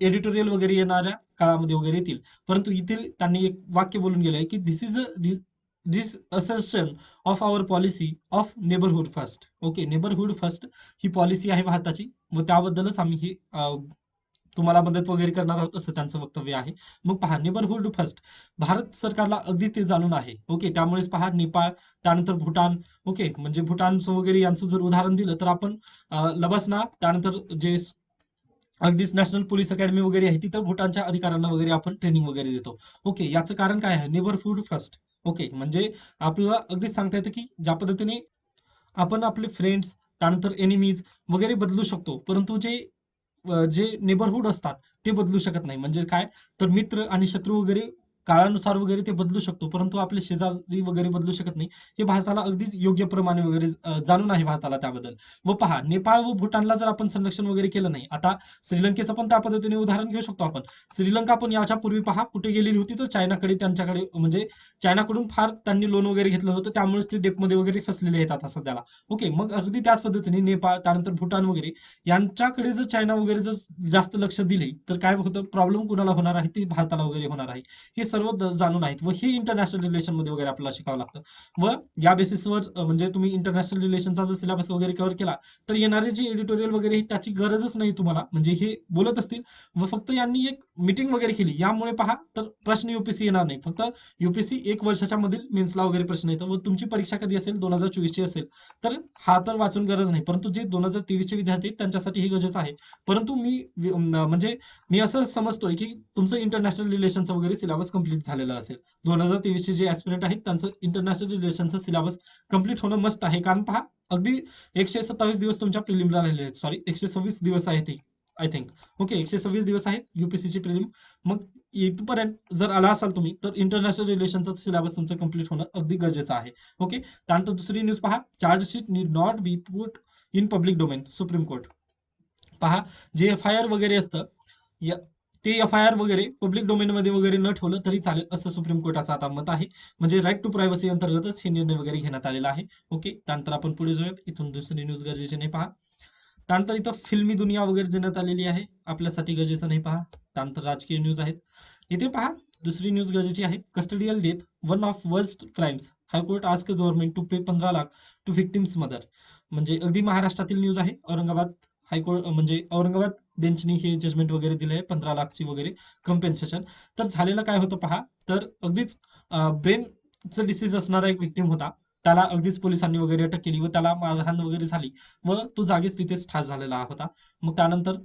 एडिटोरियल वगैरे येणाऱ्या काळामध्ये वगैरे येतील. परंतु इथे त्यांनी एक वाक्य बोलून गेलंय की this is a this assertion of our policy of neighbourhood first. Okay, neighbourhood first ही पॉलिसी आहे भारताची व त्याबद्दलच आम्ही ही तुम्हाला मदत वगैरे करणार आहोत असं त्यांचं वक्तव्य आहे. मग पहा, नेबरहुड फर्स्ट भारत सरकारला अगदीच ते जाणून आहे. ओके. त्यामुळेच पहा, नेपाळ, त्यानंतर भूटान. ओके. म्हणजे भूटानचं वगैरे यांचं जर उदाहरण दिलं तर आपण लबसना, त्यानंतर जे अगदीच नॅशनल पोलीस अकॅडमी वगैरे आहे तिथं भूटानच्या अधिकाऱ्यांना वगैरे आपण ट्रेनिंग वगैरे देतो. ओके. याचं कारण काय आहे, नेबरहुड फर्स्ट. ओके. म्हणजे आपल्याला अगदीच सांगता येतं की ज्या पद्धतीने आपण आपले फ्रेंड्स, त्यानंतर एनिमीज वगैरे बदलू शकतो, परंतु जे नेबरहुड असतात ते बदलू शकत नाही. म्हणजे काय, तर मित्र आणि शत्रू वगैरे काळानुसार वगैरे ते बदलू शकतो, परंतु आपले शेजारी वगैरे बदलू शकत नाही. हे भारताला अगदीच योग्य प्रमाणे वगैरे जाणून आहे भारताला त्याबद्दल. व पहा, नेपाळ व भूटानला जर आपण संरक्षण वगैरे केलं नाही, आता श्रीलंकेचं पण त्या पद्धतीने उदाहरण घेऊ शकतो आपण. श्रीलंका पण याच्यापूर्वी पहा कुठे गेलेली होती, तर चायनाकडे, त्यांच्याकडे म्हणजे चायनाकडून फार त्यांनी लोन वगैरे घेतलं होतं, त्यामुळेच ते डेपमध्ये वगैरे फसलेले आहेत आता सध्याला. ओके. मग अगदी त्याच पद्धतीने नेपाळ, त्यानंतर भूटान वगैरे यांच्याकडे जर चायना वगैरे जर जास्त लक्ष दिले तर काय होतं, प्रॉब्लेम कुणाला होणार आहे, ते भारताला वगैरे होणार आहे. हे सर्व जाणून आहेत व हे इंटरनॅशनल रिलेशन मध्ये वगैरे आपल्याला शिकावं लागतं. व या बेसिसवर म्हणजे तुम्ही इंटरनॅशनल रिलेशनचा जर सिलेबस वगैरे कव्हर केला तर येणारे जे एडिटोरियल वगैरे त्याची गरजच नाही तुम्हाला. म्हणजे हे बोलत असतील व फक्त यांनी एक मीटिंग वगैरे केली, यामुळे पहा तर प्रश्न युपीएससी येणार नाही. फक्त युपीएससी 1 वर्षाच्या मधील मेन्सला वगैरे प्रश्न येतं व तुमची परीक्षा कधी असेल, 2024 ची असेल, तर हा तर वाचून गरज नाही. परंतु जे 2023 चे विद्यार्थी आहेत त्यांच्यासाठी हे गरजेचं आहे. परंतु म्हणजे मी असं समजतोय की तुमचं इंटरनॅशनल रिलेशनचं वगैरे सिलेबस कंप्लीट झालेलं असेल. 2023 चे जे ऍस्पिरंट आहेत त्यांचं इंटरनॅशनल रिलेशनचं सिलेबस कंप्लीट होणं मस्ट आहे. कारण पहा, अगदी 127 दिवस तुमच्या प्रिलिमला राहिलेले आहेत. सॉरी, 126 दिवस आहेत आय थिंक. ओके, 126 दिवस आहेत यूपीएससीची प्रिलिम. मग इथपर्यंत जर आला असाल तुम्ही, तर इंटरनॅशनल रिलेशनचा सिलेबस तुमचं कंप्लीट होणं अगदी गरजेचं आहे. ओके, त्यानंतर दुसरी न्यूज पहा, chargesheet need not be put in public domain, supreme court. पहा, जे एफ-आय-आर वगैरे असतं, ते एफ-आय-आर वगैरे पब्लिक डोमेनमध्ये वगैरे न ठेवलं तरी चालेल, असं सुप्रीम कोर्टाचं आता मत आहे. म्हणजे राईट टू प्रायव्हसी अंतर्गतच हे निर्णय वगैरे घेण्यात आलेला आहे. ओके, त्यानंतर आपण पुढे जाऊयात. इथून दुसरी न्यूज गरजेची नाही. पहा, त्यानंतर इथं फिल्मी दुनिया वगैरे देण्यात आलेली आहे, आपल्यासाठी गरजेचं नाही. पहा, त्यानंतर राजकीय न्यूज आहेत. इथे पहा, दुसरी न्यूज गरजेची आहे. Custodial death one of worst crimes, high court ask government to pay 15 lakh to victims mother. म्हणजे अगदी महाराष्ट्रातील न्यूज आहे. औरंगाबाद हायकोर्ट म्हणजे औरंगाबाद बेंचनी हे जजमेंट वगैरे दिले आहे, 15 लाखची वगैरे कम्पेन्सेशन. तर झालेलं काय होतं पहा, तर अगदीच ब्रेनचं डिसीज असणारा एक विक्टिम होता. त्याला अगदीच पोलिसांनी वगैरे अटक केली व त्याला मारहाण वगैरे झाली व तो जागीच तिथेच ठार झालेला होता. मग त्यानंतर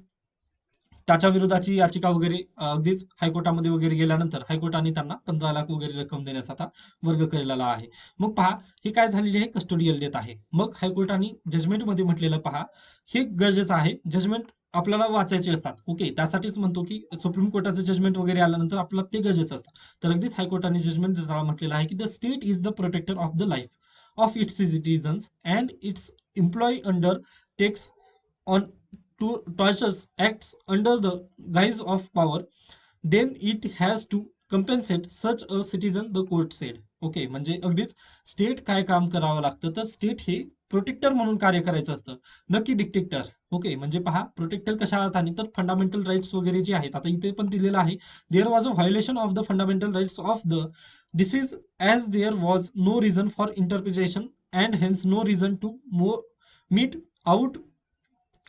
त्याच्या विरोधाची याचिका वगैरे अगदीच हायकोर्टामध्ये वगैरे गेल्यानंतर हायकोर्टाने त्यांना 15 लाख वगैरे रक्कम देण्याचा आता वर्ग केलेला आहे. मग पहा, हे काय झालेली आहे, कस्टोडियल डेथ आहे. मग हायकोर्टाने जजमेंटमध्ये म्हटलेलं पहा, हे गरजेचं आहे. जजमेंट आपल्याला वाचायचे असतात. ओके, त्यासाठीच म्हणतो की सुप्रीम कोर्टाचं जजमेंट वगैरे आल्यानंतर आपल्याला ते गरजेचं असतं. तर अगदीच हायकोर्टाने जजमेंट देताना म्हटलेलं आहे की the state is the protector of the life of its citizens and its employee undertakes on to tortures acts under the guise of power, then it has to compensate such a citizen, the court said. Okay, म्हणजे अगदीच state काय काम करावं लागतं, तर state हे protector म्हणून कार्य करायचं असतं, नक्की डिक्टेक्टर. ओके, म्हणजे पहा, प्रोटेक्टर कशा अर्थाने, तर फंडामेंटल राईट्स वगैरे जे आहेत, आता इथे पण दिलेलं आहे, there was a violation of the fundamental rights of the deceased as there was no reason for interpretation and hence no reason to mete out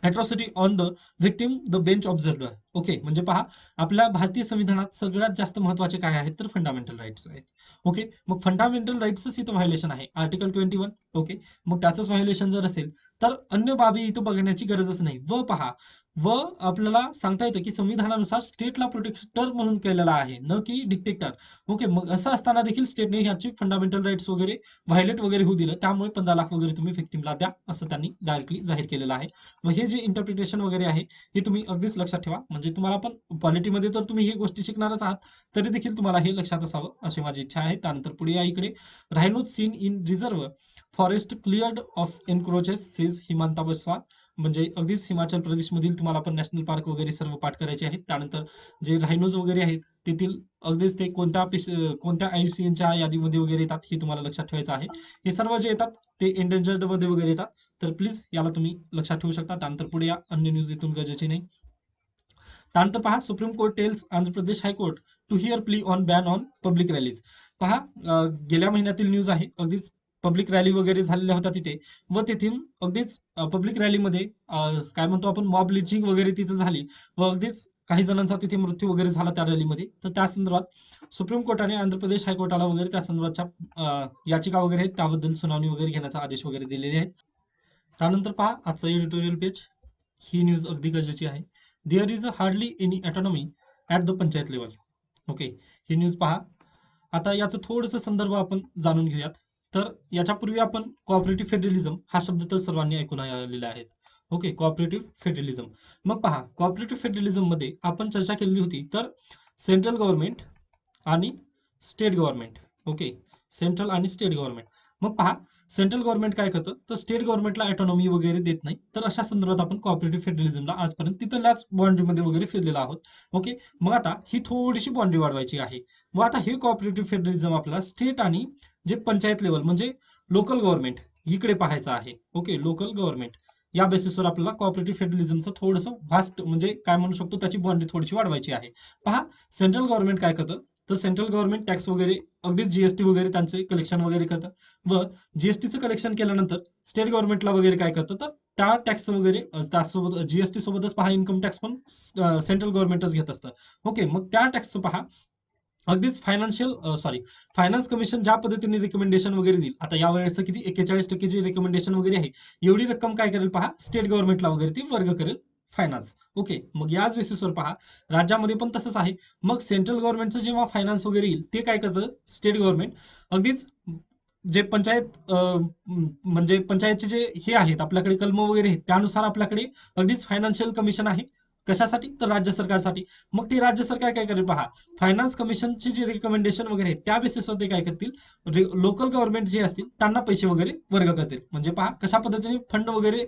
atrocity on the victim, the bench observed. Okay, म्हणजे पहा, आपल्या भारतीय संविधानात सगळ्यात जास्त महत्वाचे काय आहेत, तर फंडामेंटल राईट्स आहेत. ओके, मग फंडामेंटल राईट्सच इथं व्हायोलेशन आहे, आर्टिकल 21. ओके, मग त्याचंच व्हायोलेशन जर असेल तर अन्य बाबी इथं बघण्याची गरजच नाही. व पहा, व आपल्याला सांगता येतं की संविधानानुसार स्टेटला प्रोटेक्टर म्हणून केलेला आहे, न की डिक्टेक्टर. ओके, मग असं असताना देखील स्टेटने ह्याची फंडामेंटल राईट्स वगैरे व्हायोलेट वगैरे होऊ दिलं, त्यामुळे 15 लाख वगैरे तुम्ही व्हिक्टिमला द्या, असं त्यांनी डायरेक्टली जाहीर केलेलं आहे. व हे जे इंटरप्रिटेशन वगैरे आहे, हे तुम्ही अगदीच लक्षात ठेवा. म्हणजे तुम्हाला पण पॉलिटीमध्ये तर तुम्ही हे गोष्टी शिकणारच आहात, तरी देखील तुम्हाला हे लक्षात असावं अशी माझी इच्छा आहे. त्यानंतर पुढे या इकडे, rhinos seen in reserve forest cleared of encroachers says Himanta Biswa. म्हणजे अगदीच हिमाचल प्रदेशमधील तुम्हाला पण नॅशनल पार्क वगैरे सर्व पाठ करायचे आहेत. त्यानंतर जे रायनोज वगैरे आहेत तेथील अगदीच ते कोणत्या IUCNच्या यादीमध्ये वगैरे येतात, हे तुम्हाला लक्षात ठेवायचं आहे. हे सर्व जे येतात ते एंडेंजर्ड मध्ये वगैरे येतात, तर प्लीज याला तुम्ही लक्षात ठेवू शकता. त्यानंतर पुढे या, अन्य न्यूज इथून गरजेची नाही. त्यानंतर पहा, Supreme Court tells Andhra Pradesh High Court to hear plea on ban on public rallies. पहा, गेल्या महिन्यातील न्यूज आहे. अगदीच पब्लिक रॅली वगैरे झालेल्या होत्या तिथे, व तेथील अगदीच पब्लिक रॅलीमध्ये काय म्हणतो आपण, मॉब लिंचिंग वगैरे तिथे झाली व अगदीच काही जणांचा तिथे मृत्यू वगैरे झाला त्या रॅलीमध्ये. तर त्या संदर्भात सुप्रीम कोर्टाने आंध्र प्रदेश हायकोर्टाला वगैरे त्या संदर्भातच्या याचिका वगैरे आहेत त्याबद्दल सुनावणी वगैरे घेण्याचा आदेश वगैरे दिलेले आहेत. त्यानंतर पहा, आजचं एडिटोरियल पेज, ही न्यूज अगदी गरजेची आहे. There is a hardly any autonomy at the panchayat level. Okay, ही न्यूज पहा. आता याचं थोडंसं संदर्भ आपण जाणून घेऊयात. तर याच्यापूर्वी आपण कोऑपरेटिव्ह फेडरलिझम हा शब्द तर सर्वांनी ऐकून आलेला आहे. Okay, cooperative federalism. मग पहा, कोऑपरेटिव्ह फेडरलिझम मध्ये आपण चर्चा केलेली होती, तर सेंट्रल गव्हर्नमेंट आणि स्टेट गव्हर्नमेंट. ओके, सेंट्रल आणि स्टेट गव्हर्नमेंट. मग पहा, सेंट्रल गव्हर्नमेंट काय करतं, तर स्टेट गव्हर्नमेंटला ऑटोनॉमी वगैरे देत नाही. तर अशा संदर्भात आपण कोऑपरेटिव्ह फेडरलिझमला आजपर्यंत तिथल्याच बाउंड्रीमध्ये वगैरे फिरलेलो आहोत. ओके, मग आता ही थोडीशी बाउंड्री वाढवायची आहे. मग आता हे कोऑपरेटिव्ह फेडरलिझम आपल्याला स्टेट आणि जे पंचायत लेवल म्हणजे लोकल गव्हर्नमेंट इकडे पाहायचं आहे. ओके, लोकल गव्हर्नमेंट या बेसिसवर आपल्याला कोऑपरेटिव्ह फेडरलिझमचं थोडंसं व्हास्ट म्हणजे काय म्हणू शकतो, त्याची बाउंड्री थोडीशी वाढवायची आहे. पहा, सेंट्रल गव्हर्नमेंट काय करतं, तर सेंट्रल गव्हर्नमेंट टॅक्स वगैरे अगदीच जीएसटी वगैरे त्यांचे कलेक्शन वगैरे करतं व जीएसटीचं कलेक्शन केल्यानंतर स्टेट गव्हर्नमेंटला वगैरे काय करतं, तर त्या टॅक्स वगैरे त्यासोबत जीएसटी सोबतच पहा इन्कम टॅक्स पण सेंट्रल गव्हर्नमेंटच घेत असतं. ओके, मग त्या टॅक्सचं पहा अगदीच फायनान्स कमिशन ज्या पद्धतीने रिकमेंडेशन वगैरे देईल, आता यावेळेस किती 41% जी रिकमेंडेशन वगैरे आहे, एवढी रक्कम काय करेल पहा, स्टेट गव्हर्नमेंटला वगैरे ती वर्ग करेल फायनान्स. ओके, मग याच बेसिसवर पहा, राज्यामध्ये पण तसंच आहे. मग सेंट्रल गव्हर्नमेंटचं जेव्हा फायनान्स वगैरे येईल, ते काय करतं स्टेट गव्हर्नमेंट अगदीच जे पंचायत म्हणजे पंचायतचे जे हे आहेत आपल्याकडे कलम वगैरे आहेत त्यानुसार आपल्याकडे अगदीच फायनान्शियल कमिशन आहे. कशासाठी? तर राज्य सरकारसाठी. मग ते राज्य सरकार काय करेल पहा, फायनान्स कमिशनचे जे रिकमेंडेशन वगैरे आहेत त्या बेसिसवर ते काय करतील, लोकल गव्हर्नमेंट जे असतील त्यांना पैसे वगैरे वर्ग करतील. म्हणजे पहा कशा पद्धतीने फंड वगैरे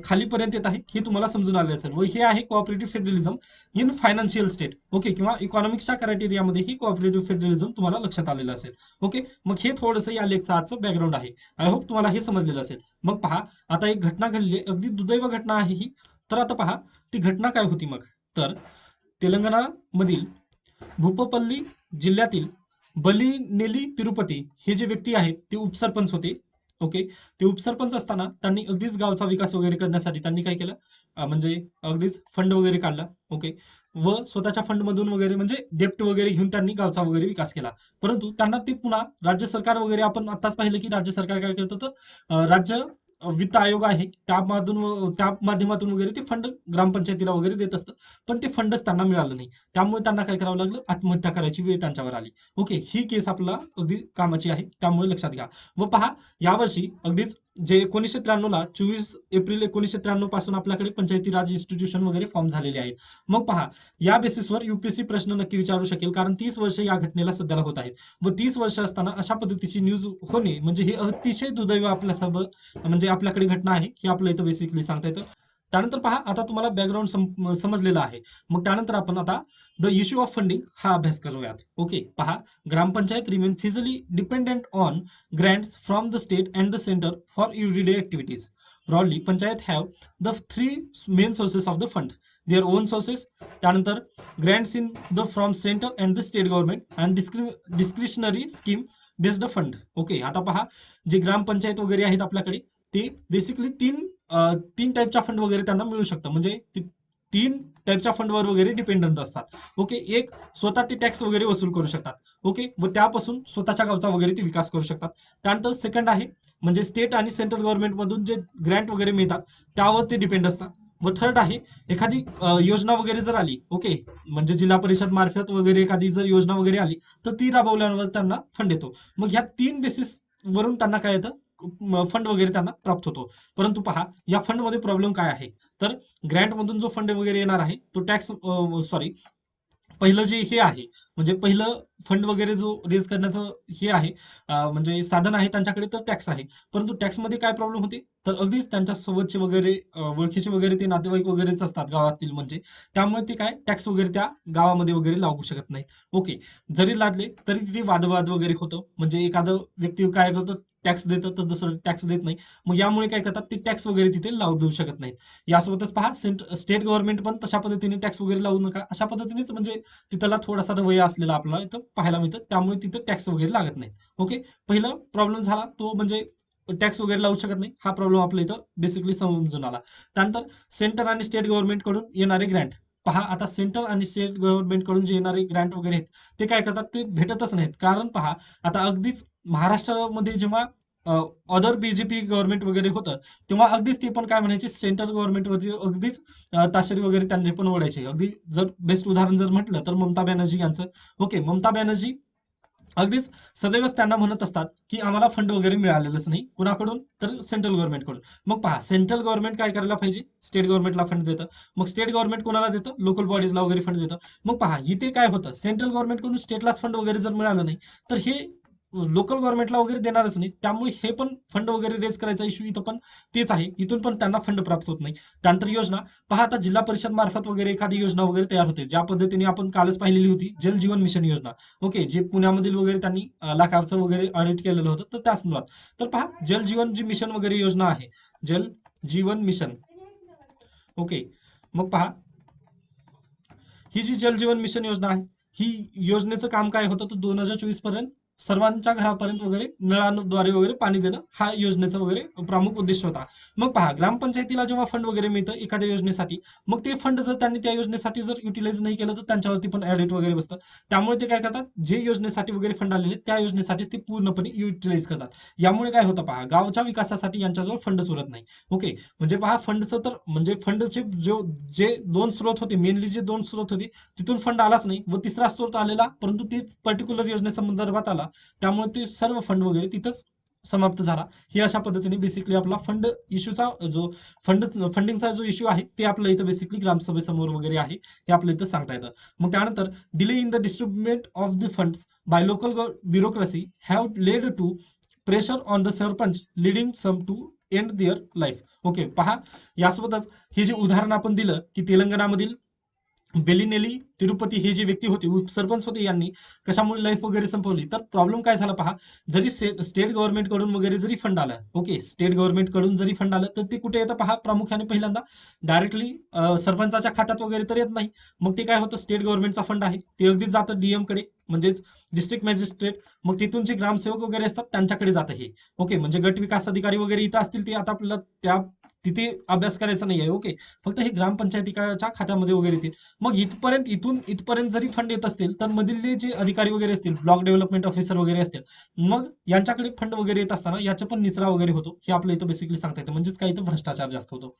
खालीपर्यंत येत आहे हे तुम्हाला समजून आले असेल. व हे आहे cooperative federalism in financial state. Okay, किंवा इकॉनॉमिक्सच्या क्रायटेरियामध्ये ही कोऑपरेटिव्ह फेडरलिझम तुम्हाला लक्षात आलेलं असेल. ओके, मग हे थोडंसं या लेक्चरचं बॅकग्राऊंड आहे. आय होप तुम्हाला हे समजलेलं असेल. मग पहा आता एक घटना घडली, अगदी दुर्दैव घटना आहे ही. तर आता पहा ती घटना काय होती मग, तर तेलंगणा मधील भूपपल्ली जिल्ह्यातील बलिनेली तिरुपती हे जे व्यक्ती आहेत ते उपसरपंच होते. ओके, ते उपसरपंच असताना त्यांनी अगदीच गावचा विकास वगैरे करण्यासाठी त्यांनी काय केलं, म्हणजे अगदीच फंड वगैरे काढला. ओके, व स्वतःच्या फंड मधून वगैरे म्हणजे डेप्ट वगैरे घेऊन त्यांनी गावचा वगैरे विकास केला. परंतु त्यांना ते पुन्हा राज्य सरकार वगैरे, आपण आताच पाहिलं की राज्य सरकार काय करतं, तर राज्य वित्त आयोग आहे त्या माध्यमातून वगैरे ते फंड ग्रामपंचायतीला वगैरे देत असतं. पण ते फंडच त्यांना मिळालं नाही. त्यामुळे त्यांना काय करावं लागलं, आत्महत्या करायची वेळ त्यांच्यावर आली. ओके, ही केस आपला अगदी कामाची आहे, त्यामुळे लक्षात घ्या. व पहा यावर्षी अगदीच जे 1993ला 24 एप्रिल 1993 पासून आपल्याकडे पंचायती राज इन्स्टिट्यूशन वगैरे फॉर्म झालेले आहेत. मग पहा या बेसिसवर युपीएससी प्रश्न नक्की विचारू शकेल, कारण 30 वर्ष या घटनेला सध्याला होत आहेत. व 30 वर्ष असताना अशा पद्धतीची न्यूज होणे म्हणजे हे अतिशय दुर्दैव आपल्या म्हणजे आपल्याकडे घटना आहे ही आपल्या इथं बेसिकली सांगता येतं. त्यानंतर पहा आता तुम्हाला बॅकग्राऊंड समजलेलं आहे. मग त्यानंतर आपण आता द इश्यू ऑफ फंडिंग हा अभ्यास करूयात. ओके, पहा gram panchayat remain physically dependent on grants from the state and the center for everyday activities. Broadly, panchayat have the three main sources of the fund. Their own sources, त्यानंतर grants in the from center and the state government and discretionary scheme based fund. Okay, आता पहा जे ग्रामपंचायत वगैरे आहेत आपल्याकडे ते basically तीन टाईपच्या फंड वगैरे त्यांना मिळू शकतं. म्हणजे तीन टाईपच्या फंडवर वगैरे डिपेंडंट असतात. ओके, एक स्वतः ते टॅक्स वगैरे वसूल करू शकतात. ओके, व त्यापासून स्वतःच्या गावचा वगैरे ते विकास करू शकतात. त्यानंतर सेकंड आहे म्हणजे स्टेट आणि सेंट्रल गव्हर्नमेंट मधून जे ग्रँट वगैरे मिळतात त्यावर ते डिपेंड असतात. व थर्ड आहे एखादी योजना वगैरे जर आली, ओके, म्हणजे जिल्हा परिषद मार्फत वगैरे एखादी जर योजना वगैरे आली तर ती राबवल्यावर त्यांना फंड येतो. मग ह्या तीन बेसिस वरून त्यांना काय येतं, फंड वगैरे त्यांना प्राप्त होतो. परंतु पहा या फंड मध्ये प्रॉब्लेम काय आहे, तर ग्रँट मधून जो फंड वगैरे येणार आहे तो टॅक्स, सॉरी, पहिलं जे हे आहे म्हणजे पहिलं फंड वगैरे जो रेज करण्याचं हे आहे, म्हणजे साधन आहे त्यांच्याकडे, तर टॅक्स आहे. परंतु टॅक्समध्ये काय प्रॉब्लेम होते, तर अगदीच त्यांच्या सोबतचे वगैरे ओळखीचे वगैरे ते नातेवाईक वगैरेच असतात गावातील, म्हणजे त्यामुळे ते काय टॅक्स वगैरे त्या गावामध्ये वगैरे लागू शकत नाहीत. ओके, जरी लादले तरी तिथे वादवाद वगैरे होतं. म्हणजे एखादं व्यक्ती काय करतो, टॅक्स देतं तर दुसरं टॅक्स देत नाही. मग यामुळे काय करतात ते टॅक्स वगैरे तिथे लावू देऊ शकत नाहीत. यासोबतच पहा स्टेट गव्हर्नमेंट पण तशा पद्धतीने टॅक्स वगैरे लावू नका अशा पद्धतीनेच, म्हणजे तिथला थोडासा वय असलेला आपल्याला इथं पाहायला मिळतं, त्यामुळे तिथं टॅक्स वगैरे लागत नाही. ओके, पहिला प्रॉब्लेम झाला तो म्हणजे टॅक्स वगैरे लावू शकत नाही, हा प्रॉब्लेम आपल्या इथं बेसिकली समजून आला. त्यानंतर सेंटर आणि स्टेट गव्हर्नमेंट कडून येणारे ग्रँट. पहा आता सेंट्रल आणि स्टेट गव्हर्नमेंट कडून जे येणारे ग्रँट वगैरे आहेत ते काय करतात, ते भेटतच नाहीत. कारण पहा आता अगदीच महाराष्ट्रामध्ये जेव्हा अदर बीजेपी गव्हर्नमेंट वगैरे होतं तेव्हा अगदीच ते पण काय म्हणायचे, सेंट्रल गव्हर्नमेंटवरती अगदीच ताशेरी वगैरे त्यांचे पण ओढायचे. अगदी जर बेस्ट उदाहरण जर म्हटलं तर ममता बॅनर्जी यांचं. ओके, ममता बॅनर्जी अगदीच सदैवच त्यांना म्हणत असतात की आम्हाला फंड वगैरे मिळालेलंच नाही. कुणाकडून, तर सेंट्रल गव्हर्नमेंटकडून. मग पहा सेंट्रल गव्हर्नमेंट काय करायला पाहिजे, स्टेट गव्हर्नमेंटला फंड देतं. मग स्टेट गव्हर्नमेंट कोणाला देतं, लोकल बॉडीजला वगैरे फंड देतं. मग पहा इथे काय होतं, सेंट्रल गव्हर्नमेंटकडून स्टेटलाच फंड वगैरे जर मिळालं नाही तर हे लोकल गव्हर्नमेंटला वगैरे देणारच नाही. त्यामुळे हे पण फंड वगैरे रेज करायचा इश्यू इथं पण तेच आहे, इथून पण त्यांना फंड प्राप्त होत नाही. त्यानंतर योजना पहा आता जिल्हा परिषद मार्फत वगैरे एखादी योजना वगैरे तयार होते, ज्या पद्धतीने आपण कालच पाहिलेली होती जल जीवन मिशन योजना. ओके, जे पुण्यामधील वगैरे त्यांनी लाखाचं वगैरे ऑडिट केलेलं होतं, तर त्या संदर्भात. तर पहा जल जीवन जी मिशन वगैरे योजना आहे, जल जीवन मिशन. ओके, मग पहा ही जी जल जीवन मिशन योजना आहे ही योजनेचं काम काय होतं, तर 2024 पर्यंत सर्वांच्या घरापर्यंत वगैरे नळाद्वारे वगैरे पाणी देणं हा योजनेचा वगैरे प्रमुख उद्देश होता. मग पहा ग्रामपंचायतीला जेव्हा फंड वगैरे मिळतं एखाद्या योजनेसाठी, मग ते फंड जर त्यांनी त्या योजनेसाठी जर युटिलाइज नाही केलं तर त्यांच्यावरती पण ऍडिट वगैरे बसतं. त्यामुळे ते काय करतात, जे योजनेसाठी वगैरे फंड आलेले त्या योजनेसाठीच ते पूर्णपणे युटिलाइज करतात. यामुळे काय होतं पहा, गावच्या विकासासाठी यांच्याजवळ फंडच उरत नाही. ओके, म्हणजे पहा फंडचं तर म्हणजे फंडचे जे दोन स्रोत होते, मेनली जे दोन स्रोत होते तिथून फंड आलाच नाही, व तिसरा स्रोत आलेला परंतु ते पर्टिक्युलर योजने संदर्भात आला, त्यामुळे ते सर्व फंड वगैरे तिथंच समाप्त झाला. ही अशा पद्धतीने बेसिकली आपला फंड इश्यूचा जो फंडिंगचा जो इश्यू आहे ते आपल्या इथं बेसिकली ग्रामसभेसमोर वगैरे आहे, हे आपल्या इथं सांगता येतं. मग त्यानंतर delay in the distribution of the funds by local bureaucracy have led to pressure on the sarpanch leading some to end their life. Okay, पहा यासोबतच हे जे उदाहरण आपण दिलं की तेलंगणामधील बेलिनेली तिरुपती हे जे व्यक्ती होते, उपसरपंच होते, यांनी कशामुळे लाईफ वगैरे संपवली. तर प्रॉब्लेम काय झाला पहा, जरी स्टेट गव्हर्नमेंट कडून वगैरे जरी फंड आला, ओके, स्टेट गव्हर्नमेंट कडून जरी फंड आलं तर ते कुठे येतं पहा, प्रामुख्याने पहिल्यांदा डायरेक्टली सरपंचाच्या खात्यात वगैरे तर येत नाही. मग ते काय होतं, स्टेट गव्हर्नमेंटचा फंड आहे ते अगदीच जातं डीएम कडे, म्हणजेच डिस्ट्रिक्ट मॅजिस्ट्रेट. मग तिथून जे ग्रामसेवक वगैरे असतात त्यांच्याकडे जातं हे. ओके, म्हणजे गट विकास अधिकारी वगैरे इथं असतील ते आता आपल्याला त्या तिथे अभ्यास करायचा नाही आहे. ओके, फक्त हे ग्रामपंचायतीच्या खात्यामध्ये वगैरे येतील. मग इथून इथपर्यंत जरी फंड येत असतील तर मधले जे अधिकारी वगैरे असतील, ब्लॉक डेव्हलपमेंट ऑफिसर वगैरे असतील, मग यांच्याकडे फंड वगैरे येत असताना याचा पण निचरा वगैरे होतो, हे आपल्या इथं बेसिकली सांगता येतं. म्हणजेच काही इथं भ्रष्टाचार जास्त होतो.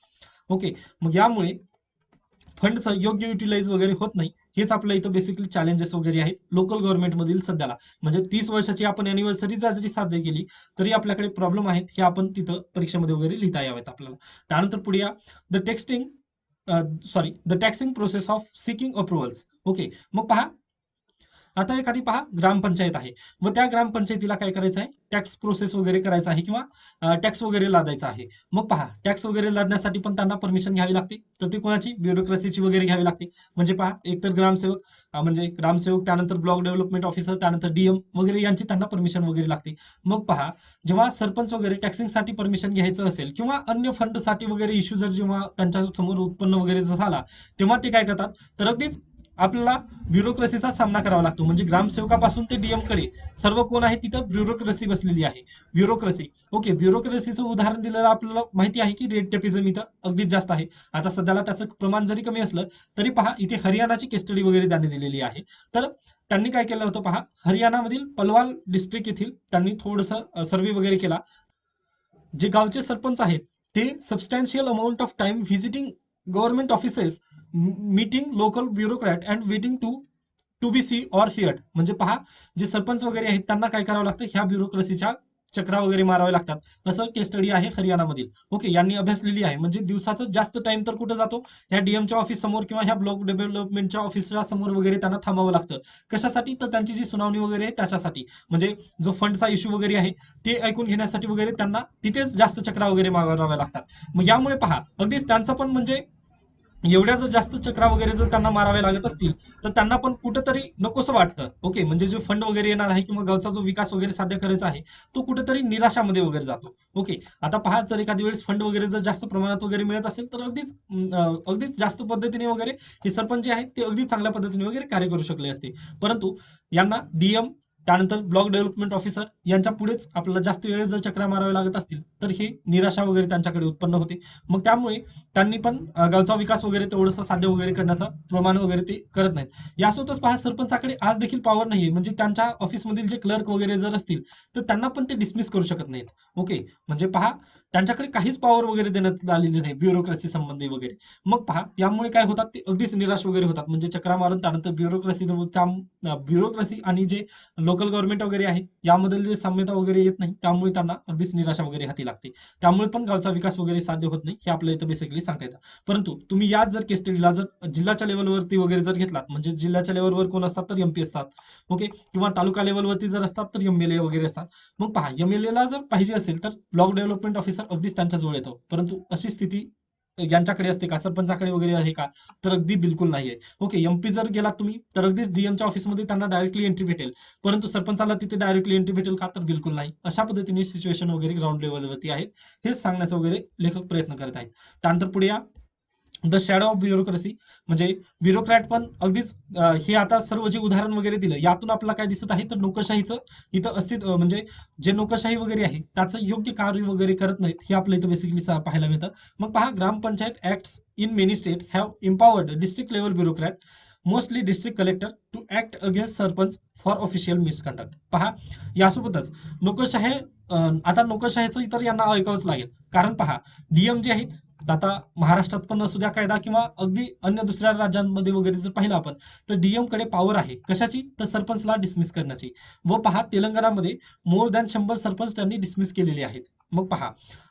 ओके, मग यामुळे फंडचं योग्य युटिलाइज वगैरे होत नाही. हेच आपल्या इथं बेसिकली चॅलेंजेस वगैरे आहेत लोकल गव्हर्नमेंट मधील सध्याला. म्हणजे 30 वर्षाची आपण अॅनिव्हर्सरी जरी साजरी केली तरी आपल्याकडे प्रॉब्लेम आहेत, हे आपण तिथं परीक्षेमध्ये वगैरे लिहिता यावेत आपल्याला. त्यानंतर पुढे या, the taxing process of seeking approvals. Okay, मग पहा आता एखादी पहा ग्रामपंचायत आहे व त्या ग्रामपंचायतीला काय करायचं आहे, टॅक्स प्रोसेस वगैरे करायचा आहे किंवा टॅक्स वगैरे लादायचा आहे. मग पहा टॅक्स वगैरे लादण्यासाठी पण त्यांना परमिशन घ्यावी लागते, तर ती कोणाची, ब्युरोक्रेसीची वगैरे घ्यावी लागते. म्हणजे पहा एकतर ग्रामसेवक म्हणजे ग्रामसेवक, त्यानंतर ब्लॉक डेव्हलपमेंट ऑफिसर, त्यानंतर डीएम वगैरे यांची त्यांना परमिशन वगैरे लागते. मग पहा जेव्हा सरपंच वगैरे टॅक्सिंगसाठी परमिशन घ्यायचं असेल किंवा अन्य फंडसाठी वगैरे इश्यू जर जेव्हा त्यांच्या समोर उत्पन्न वगैरे झाला, तेव्हा ते काय करतात, तर अगदीच आपल्याला ब्युरोक्रेसीचा सामना करावा लागतो. म्हणजे ग्रामसेवकापासून ते डीएम कडे सर्व कोण आहे, तिथं ब्युरोक्रेसी बसलेली आहे. ब्युरोक्रेसी, ओके, ब्युरोक्रेसीचं उदाहरण दिलेलं आपल्याला माहिती आहे की रेड टेपिझम इथं अगदीच जास्त आहे. आता सध्याला त्याचं प्रमाण जरी कमी असलं तरी पहा इथे हरियाणाची केस्टडी वगैरे त्यांनी दिलेली आहे. तर त्यांनी काय केलं होतं पहा, हरियाणामधील पलवाल डिस्ट्रिक्ट येथील त्यांनी थोडंसं सर्व्हे वगैरे केला. जे गावचे सरपंच आहेत ते substantial amount of time visiting government offices, meeting local bureaucrat and waiting to be seen or heard. म्हणजे पहा जे सरपंच वगैरे आहेत त्यांना काय करावं लागतं, ह्या ब्युरोक्रेसीच्या चक्रा वगैरे मारावे लागतात. असं केस स्टडी आहे हरियाणामधील. ओके, यांनी अभ्यासलेली आहे. म्हणजे दिवसाचं जास्त टाइम तर कुठं जातो, ह्या डीएमच्या ऑफिस समोर किंवा ह्या ब्लॉक डेव्हलपमेंटच्या ऑफिसच्या समोर वगैरे त्यांना थांबावं लागतं. कशासाठी, तर त्यांची जी सुनावणी वगैरे आहे त्याच्यासाठी, म्हणजे जो फंडचा इश्यू वगैरे आहे ते ऐकून घेण्यासाठी वगैरे त्यांना तिथेच जास्त चक्रा वगैरे माराव्या लागतात. मग यामुळे पहा अगदीच त्यांचं पण म्हणजे एवढ्या जर जास्त चक्रा वगैरे जर त्यांना मारावे लागत असतील तर त्यांना पण कुठंतरी नकोसं वाटतं. ओके, म्हणजे जो फंड वगैरे येणार आहे किंवा गावचा जो विकास वगैरे साध्य करायचा आहे तो कुठेतरी निराशामध्ये वगैरे जातो. ओके, आता पहा जर एखाद्या वेळेस फंड वगैरे जर जास्त प्रमाणात वगैरे मिळत असेल तर अगदीच जास्त पद्धतीने वगैरे हे सरपंच जे आहेत ते अगदी चांगल्या पद्धतीने वगैरे कार्य करू शकले असते. परंतु यांना डीएम, त्यानंतर ब्लॉक डेव्हलपमेंट ऑफिसर यांच्या पुढेच आपल्याला जास्त वेळेस जर चक्रा माराव्या लागत असतील तर हे निराशा वगैरे त्यांच्याकडे उत्पन्न होते. मग त्यामुळे त्यांनी पण गावचा विकास वगैरे तेवढंसं साध्य वगैरे करण्याचं प्रमाण वगैरे ते करत नाहीत. यासोबतच पहा सरपंचाकडे आज देखील पॉवर नाहीये. म्हणजे त्यांच्या ऑफिसमधील जे क्लर्क वगैरे जर असतील तर त्यांना पण ते डिसमिस करू शकत नाहीत. ओके, म्हणजे पहा त्यांच्याकडे काहीच पॉवर वगैरे देण्यात आलेली नाही ब्युरोक्रेसी संबंधी वगैरे. मग पहा त्यामुळे काय होतात, ते अगदीच निराश वगैरे होतात. म्हणजे चक्रा मारून त्यानंतर ब्युरोक्रेसी आणि जे लोकल गव्हर्नमेंट वगैरे आहे यामधील जे साम्यता वगैरे येत नाही, त्यामुळे त्यांना अगदीच निराशा वगैरे हाती लागते. त्यामुळे पण गावचा विकास वगैरे साध्य होत नाही, हे आपल्या इथं बेसिकली सांगता येतं. परंतु तुम्ही याच जर केस स्टडीला जर जिल्ह्याच्या लेवलवरती वगैरे जर घेतलात, म्हणजे जिल्ह्याच्या लेवलवर कोण असतात तर एमपी असतात. ओके, किंवा तालुका लेवलवरती जर असतात तर एमएलए वगैरे असतात. मग पहा एमएलए ला जर पाहिजे असेल तर ब्लॉक डेव्हलपमेंट ऑफिसर अगदीच त्यांच्या जवळ येतो. परंतु अशी स्थिती यांच्याकडे असते का, सरपंचाकडे वगैरे आहे का, तर अगदी बिलकुल नाहीये. ओके, एमपी जर गेलात तुम्ही तर अगदीच डीएमच्या ऑफिसमध्ये त्यांना डायरेक्टली एंट्री भेटेल. परंतु सरपंचाला तिथे डायरेक्टली एंट्री भेटेल का, तर बिलकुल नाही. अशा पद्धतीने सिच्युएशन वगैरे ग्राउंड लेवलवरती आहेत, हेच सांगण्याचा वगैरे लेखक प्रयत्न करत आहेत. त्यानंतर पुढे या, द शॅडो ऑफ ब्युरोक्रेसी. म्हणजे ब्युरोक्रॅट पण अगदीच हे आता सर्व जे उदाहरण वगैरे दिलं यातून आपल्याला काय दिसत आहे, तर नोकरशाहीचं इथं अस्तित्व, म्हणजे जे नोकरशाही वगैरे आहे त्याचं योग्य कार्य वगैरे करत नाहीत, हे आपल्या इथं बेसिकली पाहायला मिळतं. मग पहा gram panchayat acts in many state have empowered district level bureaucrat, mostly district collector, to act against sarpanch for official misconduct. पहा यासोबतच नोकरशाही, आता नोकरशाहीचं इतर यांना ऐकावंच लागेल. कारण पहा डीएम जे आहेत आता महाराष्ट्रात पण असू द्या कायदा किंवा अगदी अन्य दुसऱ्या राज्यांमध्ये वगैरे जर पाहिलं आपण तर डीएम कडे पॉवर आहे कशाची, तर सरपंचला डिसमिस करण्याची. व पहा तेलंगणामध्ये मोर दॅन 100 सरपंच त्यांनी डिसमिस केलेले आहेत. मग पहा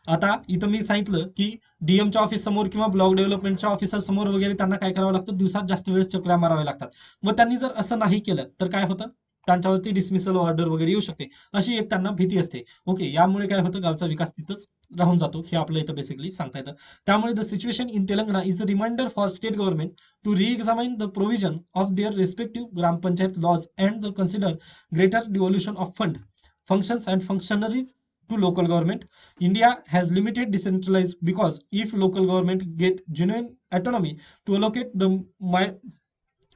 आता इथं मी सांगितलं की डीएमच्या ऑफिस समोर किंवा ब्लॉक डेव्हलपमेंटच्या ऑफिसर समोर वगैरे त्यांना काय करावं लागतं, दिवसात जास्त वेळेस चकऱ्या माराव्या लागतात. व त्यांनी जर असं नाही केलं तर काय होतं, त्यांच्यावरती डिसमिसल ऑर्डर वगैरे येऊ शकते, अशी एक त्यांना भीती असते. ओके, यामुळे काय होतं, गावचा विकास तिथंच राहून जातो, हे आपलं इथं बेसिकली सांगता येतं. त्यामुळे the situation in Telangana is a reminder for state government to re-examine the provision of their respective gram panchayat laws and the consider greater devolution of fund, functions and functionaries to local government. India has limited decentralized because if local government get genuine autonomy to allocate the